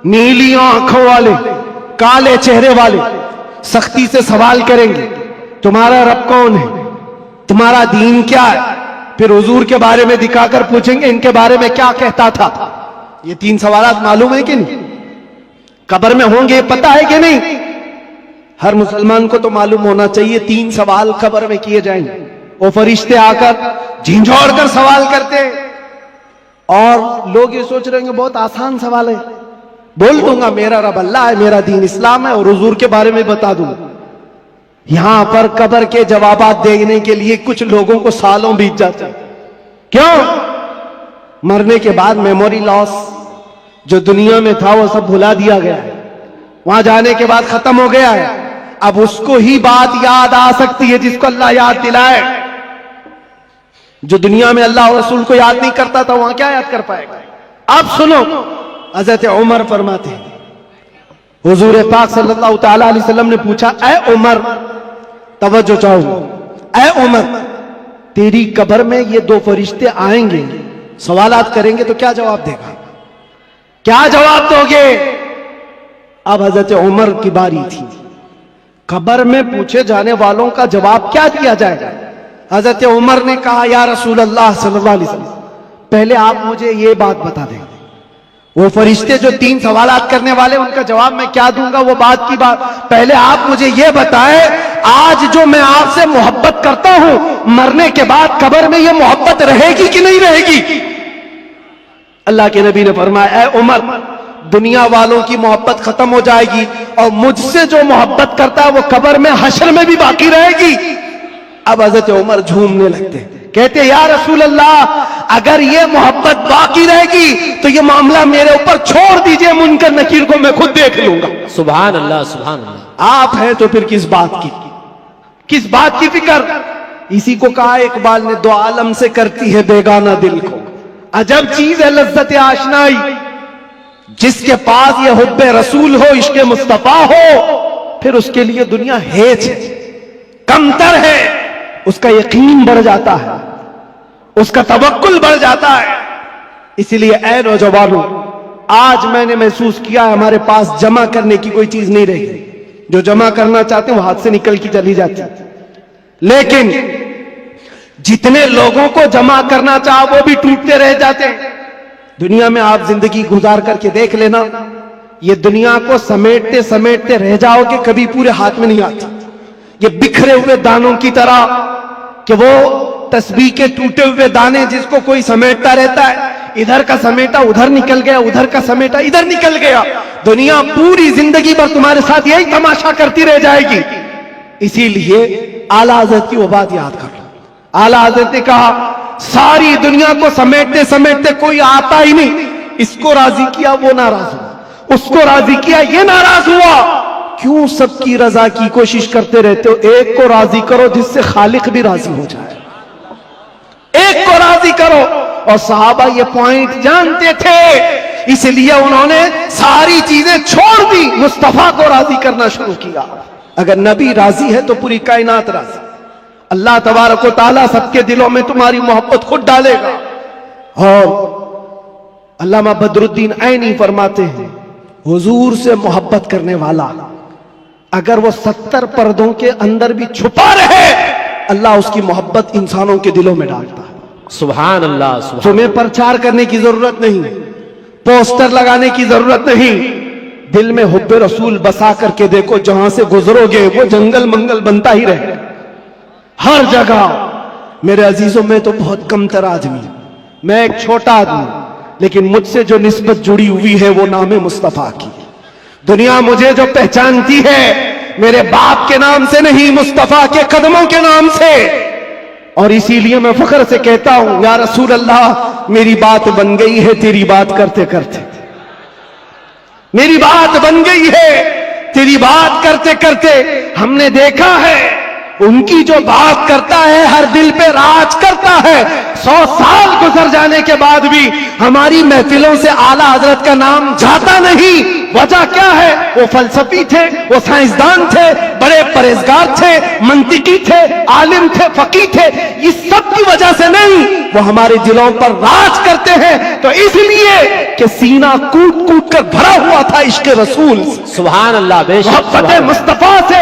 नीली आंखों वाले, काले चेहरे वाले, सख्ती से सवाल करेंगे, तुम्हारा रब कौन है, तुम्हारा दीन क्या है। फिर हुजूर के बारे में दिखाकर पूछेंगे, इनके बारे में क्या कहता था। ये 3 सवालात मालूम है कि नहीं? कब्र में होंगे, पता है कि नहीं? हर मुसलमान को तो मालूम होना चाहिए 3 सवाल कब्र में किए जाएंगे। वो फरिश्ते आकर झिंझोड़ कर सवाल करते, और लोग ये सोच रहे हैं बहुत आसान सवाल है, बोल दूंगा मेरा रब अल्लाह है, मेरा दीन इस्लाम है और हुजूर के बारे में बता दूंगा। यहां पर कब्र के जवाबात देने के लिए कुछ लोगों को सालों बीत जाते हैं। क्यों? मरने के बाद मेमोरी लॉस, जो दुनिया में था वो सब भुला दिया गया है, वहां जाने के बाद खत्म हो गया है। अब उसको ही बात याद आ सकती है जिसको अल्लाह याद दिलाए। जो दुनिया में अल्लाह और रसूल को याद नहीं करता था, वहां क्या याद कर पाएगा? अब सुनो, हज़रत उमर फरमाते हैं, हुजूर पाक सल्लल्लाहु ताला अलैहि वसल्लम ने पूछा, ऐ उमर, तवज्जो चाहूं, ऐ उमर, तेरी कब्र में ये दो फरिश्ते आएंगे, सवालात करेंगे तो क्या जवाब देगा? क्या जवाब दोगे? अब हजरत उमर की बारी थी। कब्र में पूछे जाने वालों का जवाब क्या दिया जाएगा? हजरत उमर ने कहा, या रसूल अल्लाह सल्लल्लाहु अलैहि वसल्लम, पहले आप मुझे ये बात बता दें, वो फरिश्ते जो 3 सवालात करने वाले, उनका जवाब मैं क्या दूंगा, वो बात की बात। पहले आप मुझे ये बताएं, आज जो मैं आपसे मोहब्बत करता हूं, मरने के बाद कब्र में ये मोहब्बत रहेगी कि नहीं रहेगी? अल्लाह के नबी ने फरमाया, ऐ उमर, दुनिया वालों की मोहब्बत खत्म हो जाएगी और मुझसे जो मोहब्बत करता है वो कब्र में, हश्र में भी बाकी रहेगी। अब हजरत उमर झूमने लगते, कहते, या रसूल अल्लाह, अगर ये मोहब्बत बाकी रहेगी तो ये मामला मेरे ऊपर छोड़ दीजिए, मुनकर नकीर को मैं खुद देख लूंगा। सुभान अल्लाह, सुभान अल्लाह। आप हैं तो फिर किस बात की फिक्र? इसी को कहा इकबाल ने, दो आलम से करती है बेगाना दिल को, अजब चीज है लज्जत आशनाई, जिसके पास ये हुब्बे रसूल हो, इश्क़े मुस्तफा हो, फिर उसके लिए दुनिया हेज है, कमतर है, उसका यकीन बढ़ जाता है, उसका तवक्कुल बढ़ जाता है। इसलिए ऐ नौजवानों, आज मैंने महसूस किया हमारे पास जमा करने की कोई चीज नहीं रही। जो जमा करना चाहते हैं वो हाथ से निकल की चली जाती है, लेकिन जितने लोगों को जमा करना चाह वो भी टूटते रह जाते हैं। दुनिया में आप जिंदगी गुजार करके देख लेना, ये दुनिया को समेटते समेटते रह जाओगे, कभी पूरे हाथ में नहीं आती। ये बिखरे हुए दानों की तरह, कि वो तस्बीह के टूटे हुए दाने जिसको कोई समेटता रहता है, इधर का समेटा उधर निकल गया, उधर का समेटा इधर निकल गया। दुनिया पूरी जिंदगी भर तुम्हारे साथ यही तमाशा करती रह जाएगी। इसीलिए आला हज़रत की वो बात याद कर लो। आला हज़रत ने कहा, सारी दुनिया को समेटते समेटते कोई आता ही नहीं, इसको राजी किया वो नाराज हुआ, उसको राजी किया ये नाराज हुआ। क्यों सबकी रजा की कोशिश करते रहते हो? एक को राजी करो जिससे खालिक भी राजी हो जाए, एक को राजी करो। और सहाबा ये पॉइंट जानते थे, इसलिए उन्होंने सारी चीजें छोड़ दी, मुस्तफा को राजी करना शुरू किया। अगर नबी राजी है तो पूरी कायनात राजी। अल्लाह तबारक व तआला सबके दिलों में तुम्हारी मोहब्बत खुद डालेगा। और अल्लामा बदरुद्दीन ऐनी फरमाते हैं, हुजूर से मोहब्बत करने वाला अगर वो 70 पर्दों के अंदर भी छुपा रहे, अल्लाह उसकी मोहब्बत इंसानों के दिलों में डालता है। सुभान अल्लाह, सुभान। तुम्हें प्रचार करने की जरूरत नहीं, पोस्टर लगाने की जरूरत नहीं, दिल में हुब्बे रसूल बसा करके देखो, जहां से गुजरोगे वो जंगल मंगल बनता ही रहे हर जगह। मेरे अजीजों, में तो बहुत कमतर आदमी, मैं एक छोटा आदमी, लेकिन मुझसे जो निस्बत जुड़ी हुई है वो नाम मुस्तफा की। दुनिया मुझे जो पहचानती है मेरे बाप के नाम से नहीं, मुस्तफा के कदमों के नाम से। और इसीलिए मैं फख्र से कहता हूं, या रसूल अल्लाह, मेरी बात बन गई है तेरी बात करते करते, मेरी बात बन गई है तेरी बात करते करते। हमने देखा है उनकी जो बात करता है हर दिल पे राज करता है। 100 साल गुजर जाने के बाद भी हमारी महफिलों से आला हजरत का नाम जाता नहीं। वजह क्या है? वो फलसफी थे, वो साइंसदान थे, बड़े परहेजगार थे, मंतिकी थे, आलिम थे, फकीह थे। इस सब की वजह से नहीं, वो हमारे दिलों पर राज करते हैं। तो इसलिए कि सीना कूट कूट कर भरा हुआ था इश्क रसूल, सुभान अल्लाह, मोहब्बत मुस्तफा से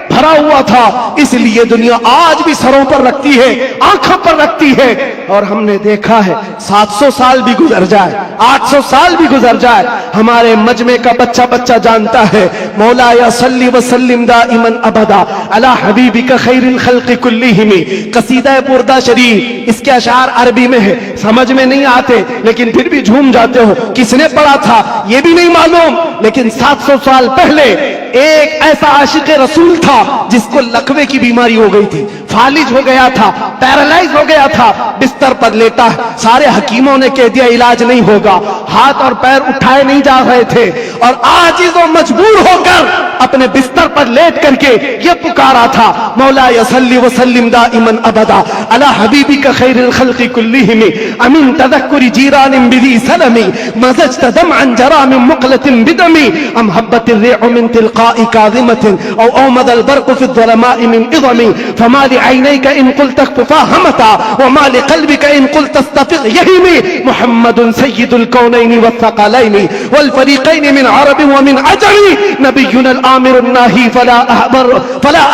भरा हुआ था। इसलिए दुनिया आज भी सरों पर रखती है, आंखों पर रखती है। और हमने देखा है 700 साल भी गुजर जाए, 800 साल भी गुजर जाए, हमारे मजमे का बच्चा बच्चा जानता है, मौला या सल्ली व सल्लिम दाइमन अबदा अला हबीबिका खैरिल खल्क़ि कुल्लिहिम। कसीदा बुर्दा शरीफ, इसके अशार अरबी में है, समझ में नहीं आते लेकिन फिर भी झूम जाते हो। किसने पढ़ा था ये भी नहीं मालूम, लेकिन 700 साल पहले एक ऐसा आशिक रसूल था जिसको लकवे की बीमारी हो गई थी। फालिज हो गया था, पैरालाइज हो गया था, बिस्तर पर लेटा। सारे हकीमों ने कह दिया इलाज नहीं होगा, हाथ और पैर उठाए नहीं जा रहे थे, और आजिज और मजबूर होकर अपने बिस्तर पर लेट करके ये पुकारा था, मौला यसल्ली वसल्लिम दाइमन अबदा अला हबीबिका खैरिल खल्क़ि कुल्लिहिम अमिन तदक्कुरि जीरानिन बिदी सलमी मज़ज्त दमअन जरा मिन मुक़लतिन बिदमी अम हब्बतिर रिअ मिन तिलक़ाइ काज़िमतिन औ औमदल बर्क़ु फ़ि ज़लमाइ मिन इज़मी फमा लिअयनैका इन क़ुल्त ख़फ़ा हमता वमा लिक़ल्बिका इन क़ुल्त अस्तफ़िक़ यहीमी मुहम्मदुन सय्यिदुल कौनैनि वस्सक़लैनि वल फ़रीक़ैनि मिन अरबिन व मिन अजमी नबियुनल आमिरुन नाही फला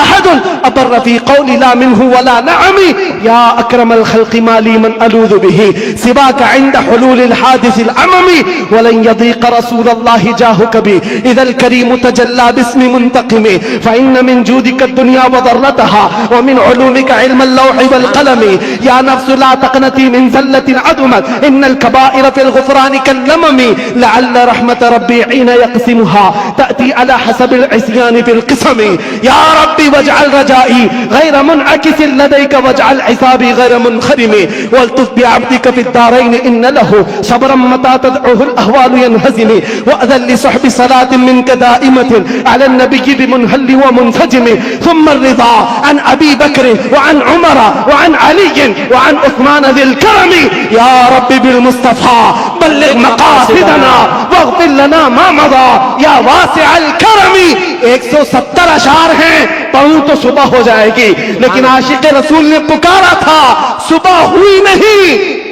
अहदुन अबर फ़ी क़ौलि ला मिन्हु वला नअमी या अक्रमल ख़ल्क़ि माली मन अलूज़ु बिही सिवाका इंद हुलूलिल हादिसिल अममी वलन यदीक़ रसूलल्लाहि जाहु कभी इदल करीम तजल्ला बिस्मि मुंतक़िमी फ़इन्न मिन जूदिका दुनिया व दर्रतहा व मिन उलूमिका इल्मल लौहि वल क़लमी या नफ्सु ला तक़नती मिन ज़ल्लतिन अदमत इन्नल कबाइर फ़िल ग़ुफ़रानि कल्लममी लअल्ल रहमत रब्बी हीन यक़सिमुहा तअती अला हसबिल इस्यानि फ़िल क़िस्मी या रब्बी वजअल रजाई गैर मुनअकिसिन लदैका वजअल हिसाबी गैर मुनख़रिमी वल्तुफ़ बिअब्दिका फ़िद दारैन इन्न लहु सब्रम मता तदउहुल अहवालु यनहज़िमी वअज़ल लिसहबि सलातिन मिनका दाइमतिन अला नबिय्यि बिमुनहल्लि व मुनसजिमी थुम्मा अर्रिज़ा अन अबी बकर व अन उमर व अन अली व अन उस्मान ज़िल करमी या रब्बी बिल मुस्तफ़ा बल्लिग़ मक़ासिदना वग़फ़िर लना मा मज़ा या वासिअल करमी। 170 अशार हैं, पढ़ूं तो सुबह हो जाएगी, लेकिन आशिक़ रसूल ने पुकारा था, सुबह हुई नहीं,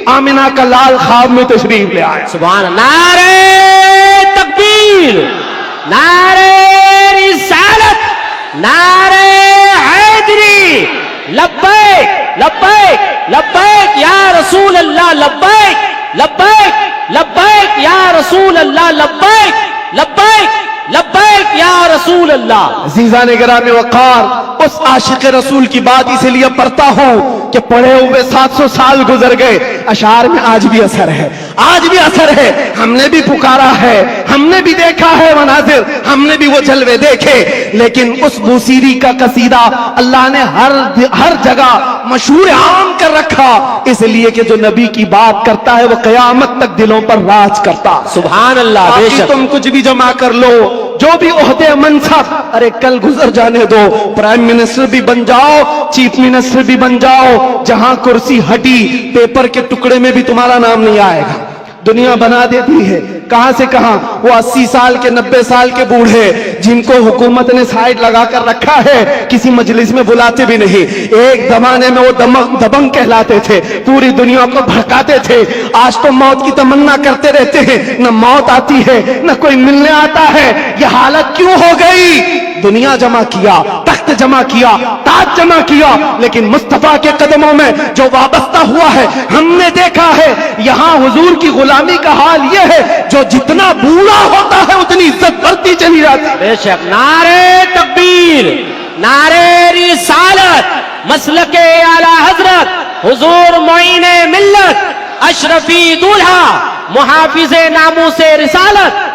आमिना का लाल ख्वाब में तशरीफ ले आया। सुभान अल्लाह। नारे तकबीर, नारे रिसालत, नारे हैदरी, लब्बैक लब्बैक लब्बैक या रसूल अल्लाह, लब्बैक लब्बैक लब्बैक या रसूल अल्लाह, लब्बैक लब्बैक लब्बैक या रसूल अल्लाह। अज़ीज़ान गिरामी वक़ार, उस आशिक़ रसूल की बात इसलिए पढ़ता हूँ कि पढ़े हुए 700 साल गुजर गए, अशार में आज भी असर है, आज भी असर है। हमने भी पुकारा है, हमने भी देखा है मनाजिर, हमने भी वो जलवे देखे, लेकिन उस बूसीरी का कसीदा अल्लाह ने हर जगह मशहूर आम कर रखा, इसलिए कि जो नबी की बात करता है वो क़यामत तक दिलों पर राज करता। सुभान अल्लाह। बेशक तुम कुछ भी जमा कर लो, जो भी ओहदे मनसब, अरे कल गुजर जाने दो, प्राइम मिनिस्टर भी बन जाओ, चीफ मिनिस्टर भी बन जाओ, जहां कुर्सी हटी पेपर के टुकड़े में भी तुम्हारा नाम नहीं आएगा। दुनिया बना देती है, कहां से कहां, वो 80 साल के 90 साल के बूढ़े जिनको हुकूमत ने साइड लगा कर रखा है, किसी मजलिस में बुलाते भी नहीं। एक जमाने में वो दबंग कहलाते थे, पूरी दुनिया को भड़काते थे। आज तो मौत की तमन्ना करते रहते हैं, न मौत आती है न कोई मिलने आता है। ये हालत क्यों हो गई? दुनिया जमा किया, तख्त जमा किया, ताज जमा किया, लेकिन मुस्तफा के कदमों में जो वाबस्ता हुआ है, हमने देखा है यहां हुजूर की गुलामी का हाल यह है, जो जितना बूढ़ा होता है उतनी इज्जत बढ़ती चली जाती है। बेशक। नारे तकबीर, नारे रिसालत, मसलके आला हजरत हुजूर मोइने मिल्लत, अशरफी दूल्हा, मुहाफिजे नामूसे रिसालत।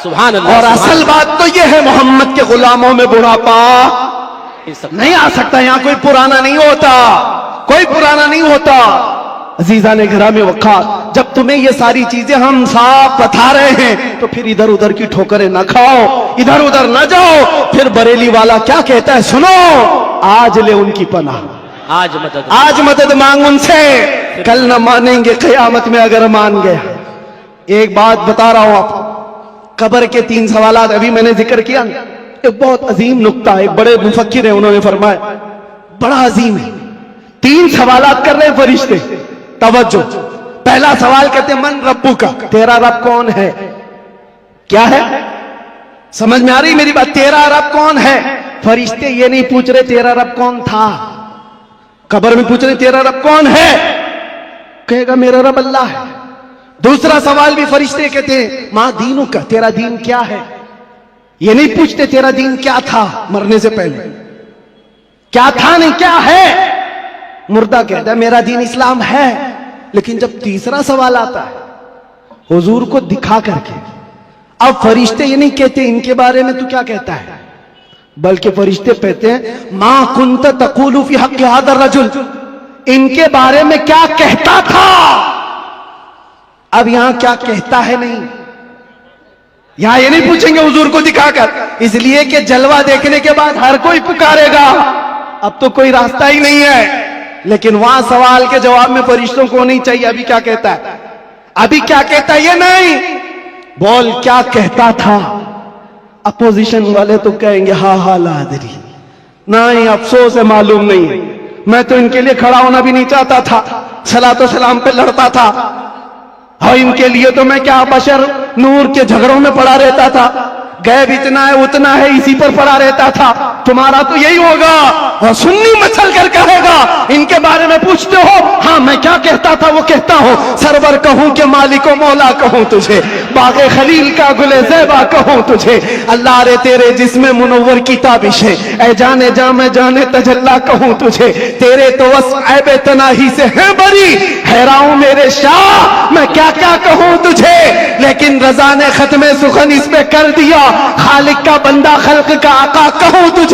सुभान अल्लाह। और असल बात तो यह है, मोहम्मद के गुलामों में बुढ़ापा नहीं आ सकता। यहां कोई पुराना नहीं होता, कोई पुराना नहीं होता। अजीजा ने घरामे वक़ार, जब तुम्हें ये सारी चीजें हम साफ बता रहे हैं, तो फिर इधर उधर की ठोकरें ना खाओ, इधर उधर ना जाओ। फिर बरेली वाला क्या कहता है सुनो, आज ले उनकी पनाह, आज मदद मांग उनसे, कल न मानेंगे क़यामत में अगर मान गया। एक बात बता रहा हूं आपको, कब्र के 3 सवालात अभी मैंने जिक्र किया, एक बहुत अजीम नुक्ता, एक बड़े मुफक्किर है, उन्होंने फरमाया बड़ा अजीम है। 3 सवालात कर रहे फरिश्ते, तवज्जो। पहला सवाल कहते मन रब्बू का, तेरा रब कौन है? क्या है? समझ में आ रही मेरी बात? तेरा रब कौन है? फरिश्ते ये नहीं पूछ रहे तेरा रब कौन था, कब्र में पूछ रहे तेरा रब कौन है? कहेगा मेरा रब अल्लाह है। दूसरा सवाल भी फरिश्ते कहते हैं मां दीनू का, तेरा दीन क्या है? ये नहीं पूछते तेरा दीन क्या था मरने से पहले, क्या था नहीं क्या है। मुर्दा कहता है मेरा दीन इस्लाम है। लेकिन जब तीसरा सवाल आता है हुजूर को दिखा करके, अब फरिश्ते ये नहीं कहते इनके बारे में तू क्या कहता है, बल्कि फरिश्ते कहते हैं मां कुंत तकूलु फी हक़ हादा रजुल, इनके बारे में क्या कहता था। अब यहां क्या कहता है नहीं, यहां ये नहीं पूछेंगे हुजूर को दिखाकर, इसलिए कि जलवा देखने के बाद हर कोई पुकारेगा, अब तो कोई रास्ता ही नहीं है। लेकिन वहां सवाल के जवाब में फरिश्तों को नहीं चाहिए अभी क्या कहता है, अभी क्या कहता है ये नहीं, बोल क्या कहता था। अपोजिशन वाले तो कहेंगे हा हा लादरी, नहीं अफसोस है मालूम नहीं, मैं तो इनके लिए खड़ा होना भी नहीं चाहता था, सलातो सलाम पे लड़ता था, और इनके लिए तो मैं क्या बशर नूर के झगड़ों में पड़ा रहता था, गैब इतना है उतना है इसी पर पड़ा रहता था, तुम्हारा तो यही होगा। और सुन्नी मचल कर कहेगा इनके बारे में पूछते हो, हाँ मैं क्या कहता था वो कहता हूं, सरवर कहूं कि मालिको मौला कहूं तुझे, बागे खलील का गुले ज़ैबा कहूं तुझे, अल्लाह रे तेरे जिसमें मुनव्वर की ताबिश है, ऐ जाने जा मैं जाने तजल्ला कहूं तुझे, तेरे तो वस्फ़ ऐबे तनाही से है बरी, हैरान मेरे शाह मैं क्या क्या कहूं तुझे। लेकिन रजा ने खत्मे सुखन इस पे कर दिया, खालिक का बंदा खल्क का आका कहूं तुझे।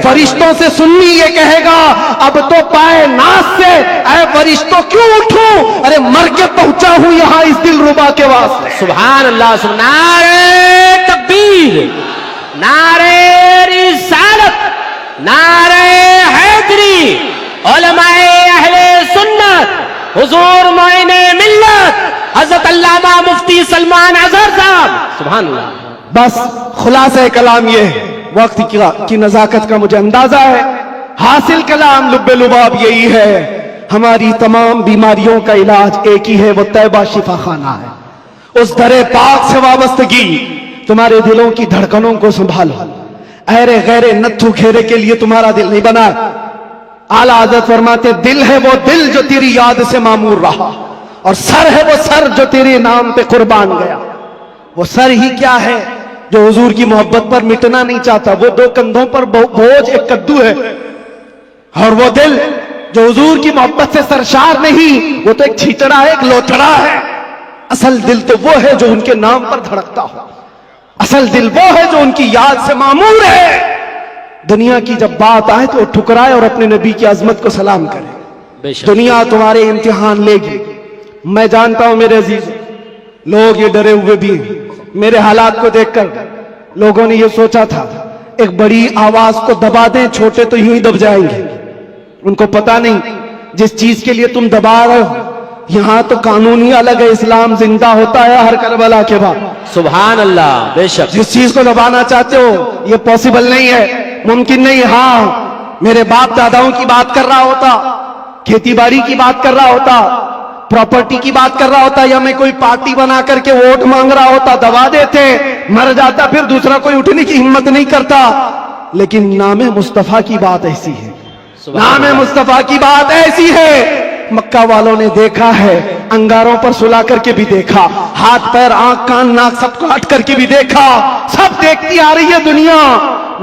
फरिश्तों से सुन्नी ये कहेगा अब तो पाए नास से ऐ फरिश्तों क्यों उठूं, अरे मर के पहुंचा हूं यहां इस दिलरुबा के वास्ते। सुभान अल्लाह, नारे तकबीर, नारे रिसालत, नारे हैदरी, उलमाए अहले सुन्नत, हुजूर मोइने मिल्लत हजरत अल्लामा मुफ्ती सलमान अजहर साहब। सुभान अल्लाह। बस खुलासा कलाम ये है, वक्त की नजाकत का मुझे अंदाजा है, हासिल कलाम लुब्बे लुबाब यही है, हमारी तमाम बीमारियों का इलाज एक ही है, वो तैबा शिफा खाना है। उस दरे पाक से वाबस्तगी तुम्हारे दिलों की धड़कनों को संभालो, अहरे गैरे नत्थु घेरे के लिए तुम्हारा दिल नहीं बना। आला हज़रत फरमाते दिल है वो दिल जो तेरी याद से मामूर रहा, और सर है वो सर जो तेरे नाम पे कुर्बान गया। वो सर ही क्या है जो हुजूर की मोहब्बत पर मिटना नहीं चाहता, वो दो कंधों पर बोझ एक कद्दू है, और वो दिल जो हुजूर की मोहब्बत से सरशार नहीं, वो तो एक छीचड़ा है, एक लोथड़ा है। असल दिल तो वो है जो उनके नाम पर धड़कता हो, असल दिल वो है जो उनकी याद से मामूर है। दुनिया की जब बात आए तो ठुकराए और अपने नबी की अजमत को सलाम करे। दुनिया तुम्हारे इम्तिहान लेगी, मैं जानता हूं मेरे अजीज, लोग ये डरे हुए भी हैं। मेरे हालात को देखकर लोगों ने ये सोचा था एक बड़ी आवाज को दबा दें, छोटे तो यूं ही दब जाएंगे। उनको पता नहीं जिस चीज के लिए तुम दबा रहे हो, यहां तो कानून ही अलग है, इस्लाम जिंदा होता है हर करबला के बाद। सुभान अल्लाह, बेशक। जिस चीज को दबाना चाहते हो ये पॉसिबल नहीं है, मुमकिन नहीं। हाँ मेरे बाप दादाओं की बात कर रहा होता, खेती बाड़ी की बात कर रहा होता, प्रॉपर्टी की बात कर रहा होता, या मैं कोई पार्टी बना करके वोट मांग रहा होता, दबा देते, मर जाता, फिर दूसरा कोई उठने की हिम्मत नहीं करता। लेकिन नामे मुस्तफा की बात ऐसी है, नामे मुस्तफा की बात ऐसी है, मक्का वालों ने देखा है, अंगारों पर सुला करके भी देखा, हाथ पैर आंख कान नाक सब काट करके भी देखा, सब देखती आ रही है दुनिया।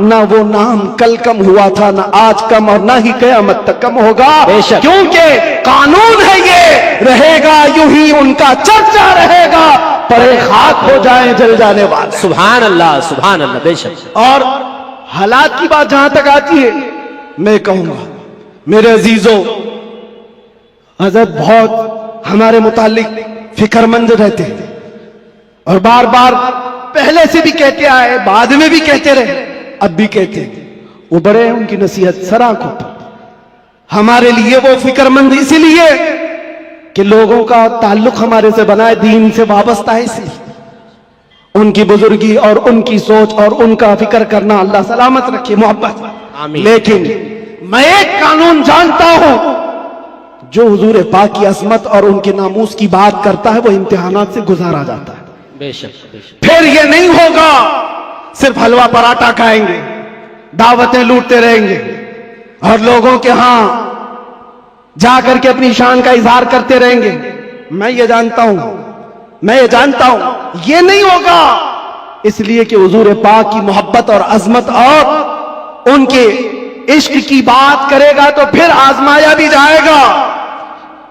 ना वो नाम कल कम हुआ था, ना आज कम, और ना ही कयामत तक कम होगा, क्योंकि कानून है ये, रहेगा यूं ही उनका चर्चा रहेगा, परे खाक हो जाए जल जाने वाले। सुभान अल्लाह, सुभान अल्लाह, बेशक। और हालात की बात जहां तक आती है, मैं कहूंगा मेरे अजीजों, हजरत बहुत हमारे मुतालिक फिक्रमंद रहते हैं, और बार बार पहले से भी कहते आए, बाद में भी कहते रहे, अब भी कहते हैं। वो बड़े हैं, उनकी नसीहत सराखों पर। हमारे लिए वो फिक्रमंद इसीलिए कि लोगों का ताल्लुक हमारे से बना है, दीन से वाबस्ता है, इसलिए उनकी बुजुर्गी और उनकी सोच और उनका फिक्र करना अल्लाह सलामत रखे, मोहब्बत। लेकिन मैं एक कानून जानता हूं, जो हुजूर पाक की अजमत और उनके नामूस की बात करता है वो इम्तिहानात से गुजारा जाता है। बेशक, बेशक। फिर ये नहीं होगा सिर्फ हलवा पराठा खाएंगे, दावतें लूटते रहेंगे, और लोगों के यहां जाकर के अपनी शान का इजहार करते रहेंगे। मैं ये जानता हूं, मैं ये जानता हूं ये नहीं होगा, इसलिए कि हुजूर पाक की मोहब्बत और अजमत और उनके इश्क की बात करेगा तो फिर आजमाया भी जाएगा,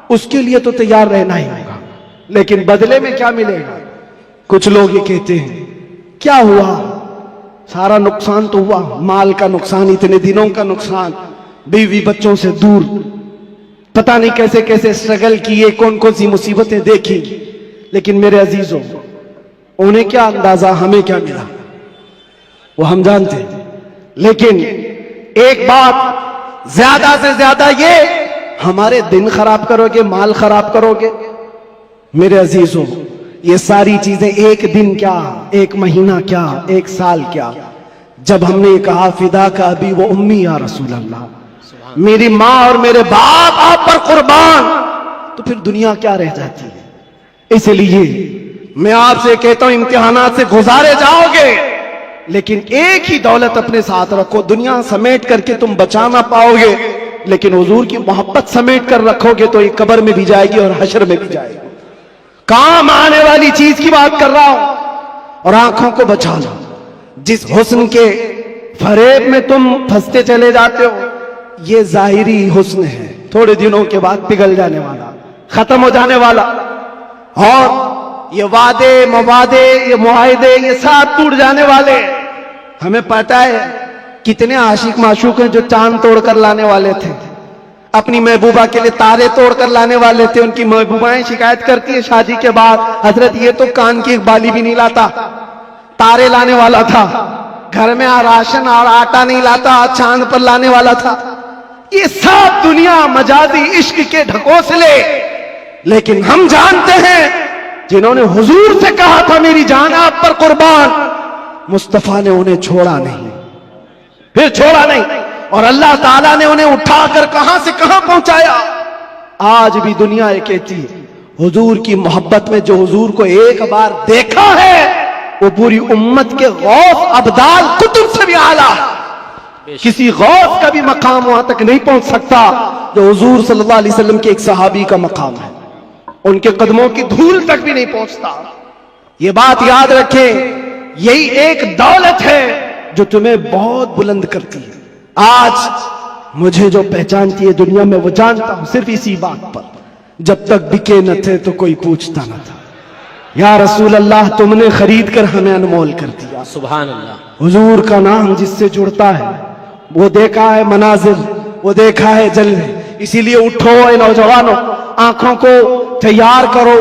उसके लिए तो तैयार रहना ही होगा। लेकिन बदले में क्या मिलेगा? कुछ लोग ये कहते हैं क्या हुआ, सारा नुकसान तो हुआ, माल का नुकसान, इतने दिनों का नुकसान, बीवी बच्चों से दूर, पता नहीं कैसे कैसे स्ट्रगल किए, कौन कौन सी मुसीबतें देखी। लेकिन मेरे अजीजों, उन्हें क्या अंदाजा, हमें क्या मिला वो हम जानते हैं। लेकिन एक बात ज्यादा से ज्यादा ये, हमारे दिन खराब करोगे, माल खराब करोगे। मेरे अजीजों, ये सारी चीजें एक दिन क्या, एक महीना क्या, एक साल क्या, जब हमने कहा फिदा का अभी वो उम्मी या रसूल अल्लाह, मेरी माँ और मेरे बाप आप पर कुर्बान, तो फिर दुनिया क्या रह जाती है। इसलिए मैं आपसे कहता हूं, इम्तिहानात से गुजारे जाओगे, लेकिन एक ही दौलत अपने साथ रखो। दुनिया समेट करके तुम बचा ना पाओगे, लेकिन हुजूर की मोहब्बत समेट कर रखोगे तो ये कब्र में भी जाएगी और हश्र में भी जाएगी। काम आने वाली चीज की बात कर रहा हूं। और आंखों को बचा लो। जिस हुस्न के फरेब में तुम फंसते चले जाते हो, ये जाहिरी हुस्न है, थोड़े दिनों के बाद पिघल जाने वाला, खत्म हो जाने वाला। और ये वादे मवादे, ये मुआहिदे, ये सब टूट जाने वाले। हमें पता है कितने आशिक माशूक हैं जो चांद तोड़कर लाने वाले थे, अपनी महबूबा के लिए तारे तोड़कर लाने वाले थे। उनकी महबूबाएं शिकायत करती है शादी के बाद, हजरत ये तो कान की एक बाली भी नहीं लाता, तारे लाने वाला था, घर में राशन और आटा नहीं लाता, चांद पर लाने वाला था। ये सब दुनिया मजाजी इश्क के ढकोसले। लेकिन हम जानते हैं जिन्होंने हुजूर से कहा था मेरी जान आप पर कुर्बान, मुस्तफा ने उन्हें छोड़ा नहीं, फिर छोड़ा नहीं, और अल्लाह ताला ने उन्हें उठाकर कहां से कहां पहुंचाया। आज भी दुनिया ये कहती है हुजूर की मोहब्बत में जो हुजूर को एक बार देखा है वो पूरी उम्मत के गौस अब्दाल कुतुब से भी आला। किसी गौस का भी मकाम वहां तक नहीं पहुंच सकता जो हुजूर सल्लल्लाहु अलैहि वसल्लम के एक सहाबी का मकाम है। उनके कदमों की धूल तक भी नहीं पहुंचता। ये बात याद रखें, यही एक दौलत है जो तुम्हें बहुत बुलंद करती है। आज मुझे जो पहचानती है दुनिया में वो जानता हूं सिर्फ इसी बात पर, जब तक बिके न थे तो कोई पूछता न था। या रसूल अल्लाह, तुमने खरीद कर हमें अनमोल कर दिया। सुभान अल्लाह। हुजूर का नाम जिससे जुड़ता है वो देखा है मनाजिर, वो देखा है जलवे। इसीलिए उठो ए नौजवानों, आंखों को तैयार करो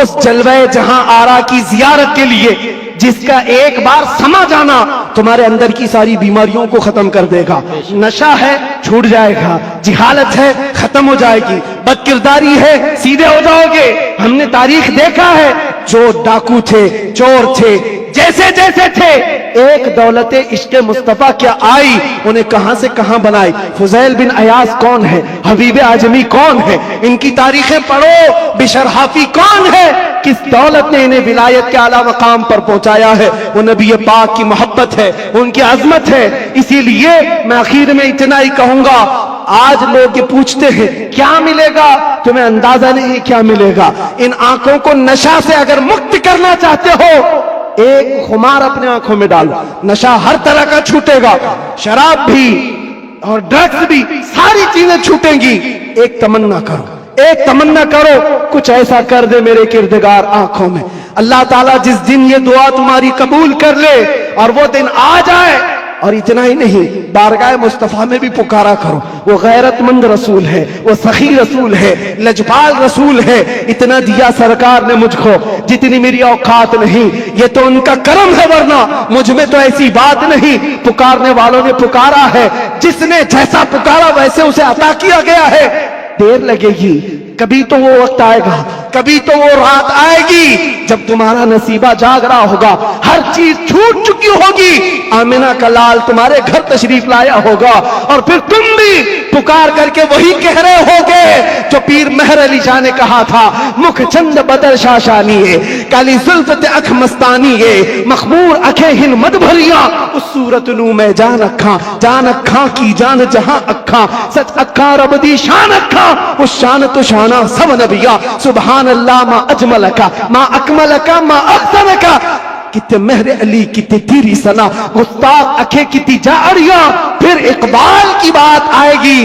उस जलवे जहां आरा की जियारत के लिए, जिसका एक बार समा जाना तुम्हारे अंदर की सारी बीमारियों को खत्म कर देगा। नशा है छूट जाएगा, जिहालत है खत्म हो जाएगी, बदकिरदारी है सीधे हो जाओगे। हमने तारीख देखा है, जो डाकू थे, चोर थे, जैसे जैसे थे, एक दौलत इश्क मुस्तफा क्या आई, उन्हें कहां से कहां बनाई। फुजैल बिन अयास कौन है, हबीब आजमी कौन है, इनकी तारीखें पढ़ो। बिशर हाफी कौन है, किस दौलत ने इन्हें विलायत के आला मकाम पर पहुंचाया है। वो नबी पाक की मोहब्बत है, उनकी अजमत है। इसीलिए मैं आखिर में इतना ही कहूंगा, आज लोग ये पूछते हैं क्या मिलेगा, तुम्हें अंदाजा नहीं है क्या मिलेगा। इन आंखों को नशा से अगर मुक्त करना चाहते हो, एक खुमार अपने आंखों में डालो, नशा हर तरह का छूटेगा, शराब भी और ड्रग्स भी, सारी चीजें छूटेंगी। एक तमन्ना करो, एक तमन्ना करो, कुछ ऐसा कर दे मेरे किरदगार आंखों में। अल्लाह ताला जिस दिन ये दुआ तुम्हारी कबूल कर ले और वो दिन आ जाए, और इतना ही नहीं, बारगाह मुस्तफा में भी पुकारा करो। वो गैरतमंद रसूल है, वो सखी रसूल है, लजपाल रसूल है। इतना दिया सरकार ने मुझको जितनी मेरी औकात नहीं, ये तो उनका करम है, वरना मुझ में तो ऐसी बात नहीं। पुकारने वालों ने पुकारा है, जिसने जैसा पुकारा वैसे उसे अता किया गया है। देर लगेगी, कभी तो वो वक्त आएगा, कभी तो वो रात आएगी जब तुम्हारा नसीबा जाग रहा होगा, हर चीज छूट चुकी होगी, आमिना का लाल तुम्हारे घर तशरीफ लाया होगा, और फिर तुम भी पुकार करके वही कह रहे होगे जो पीर मेहर अली शाह ने कहा था, मुख चंद बदर शाशानी है, काली जुल्फत अख मस्तानी है, मखमूर अखे हिन मद भरिया, उस सूरत नू मैं जान अखा की जान जहां अखा, सच अखा रब दी शान अखा, उस शान तो शाना सब नबिया। सुभान अल्लाह मा अजमल का, मा अकमल का, मा अहसन का, किते मेहर अली किते तेरी सना, गुस्ताख अखे किती जारिया। फिर इकबाल की बात आएगी,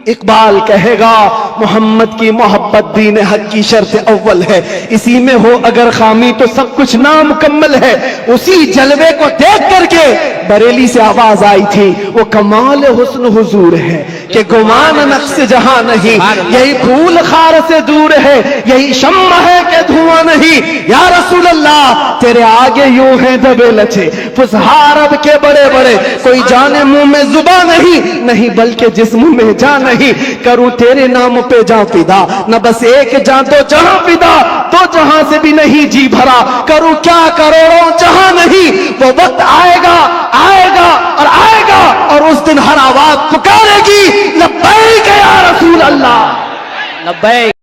इकबाल कहेगा मोहम्मद की मोहब्बत दीन हक की शर्त अव्वल है, इसी में हो अगर खामी तो सब कुछ नामुकम्मल है। उसी जलवे को देख करके बरेली से आवाज आई थी, वो कमाल हुस्न हुजूर है कि गुमान नक्श जहां नहीं, यही फूल खार से दूर है, यही शम्मा है कि धुआं नहीं। या रसूल अल्लाह तेरे आगे यूं है दबे लचे फुसहार अब के बड़े बड़े, कोई जाने मुंह में जुबा नहीं बल्कि जिस्म में जान नहीं। करूं तेरे नाम पे जा फिदा, न बस एक जा दो जहां फिदा, तो जहां से भी नहीं जी भरा। करूं क्या करोड़ों जहां नहीं, वो वक्त आएगा आएगा और आएगा और उस दिन हर आवाज पुकारेगी लब्बैक या रसूल अल्लाह। लब्बैक।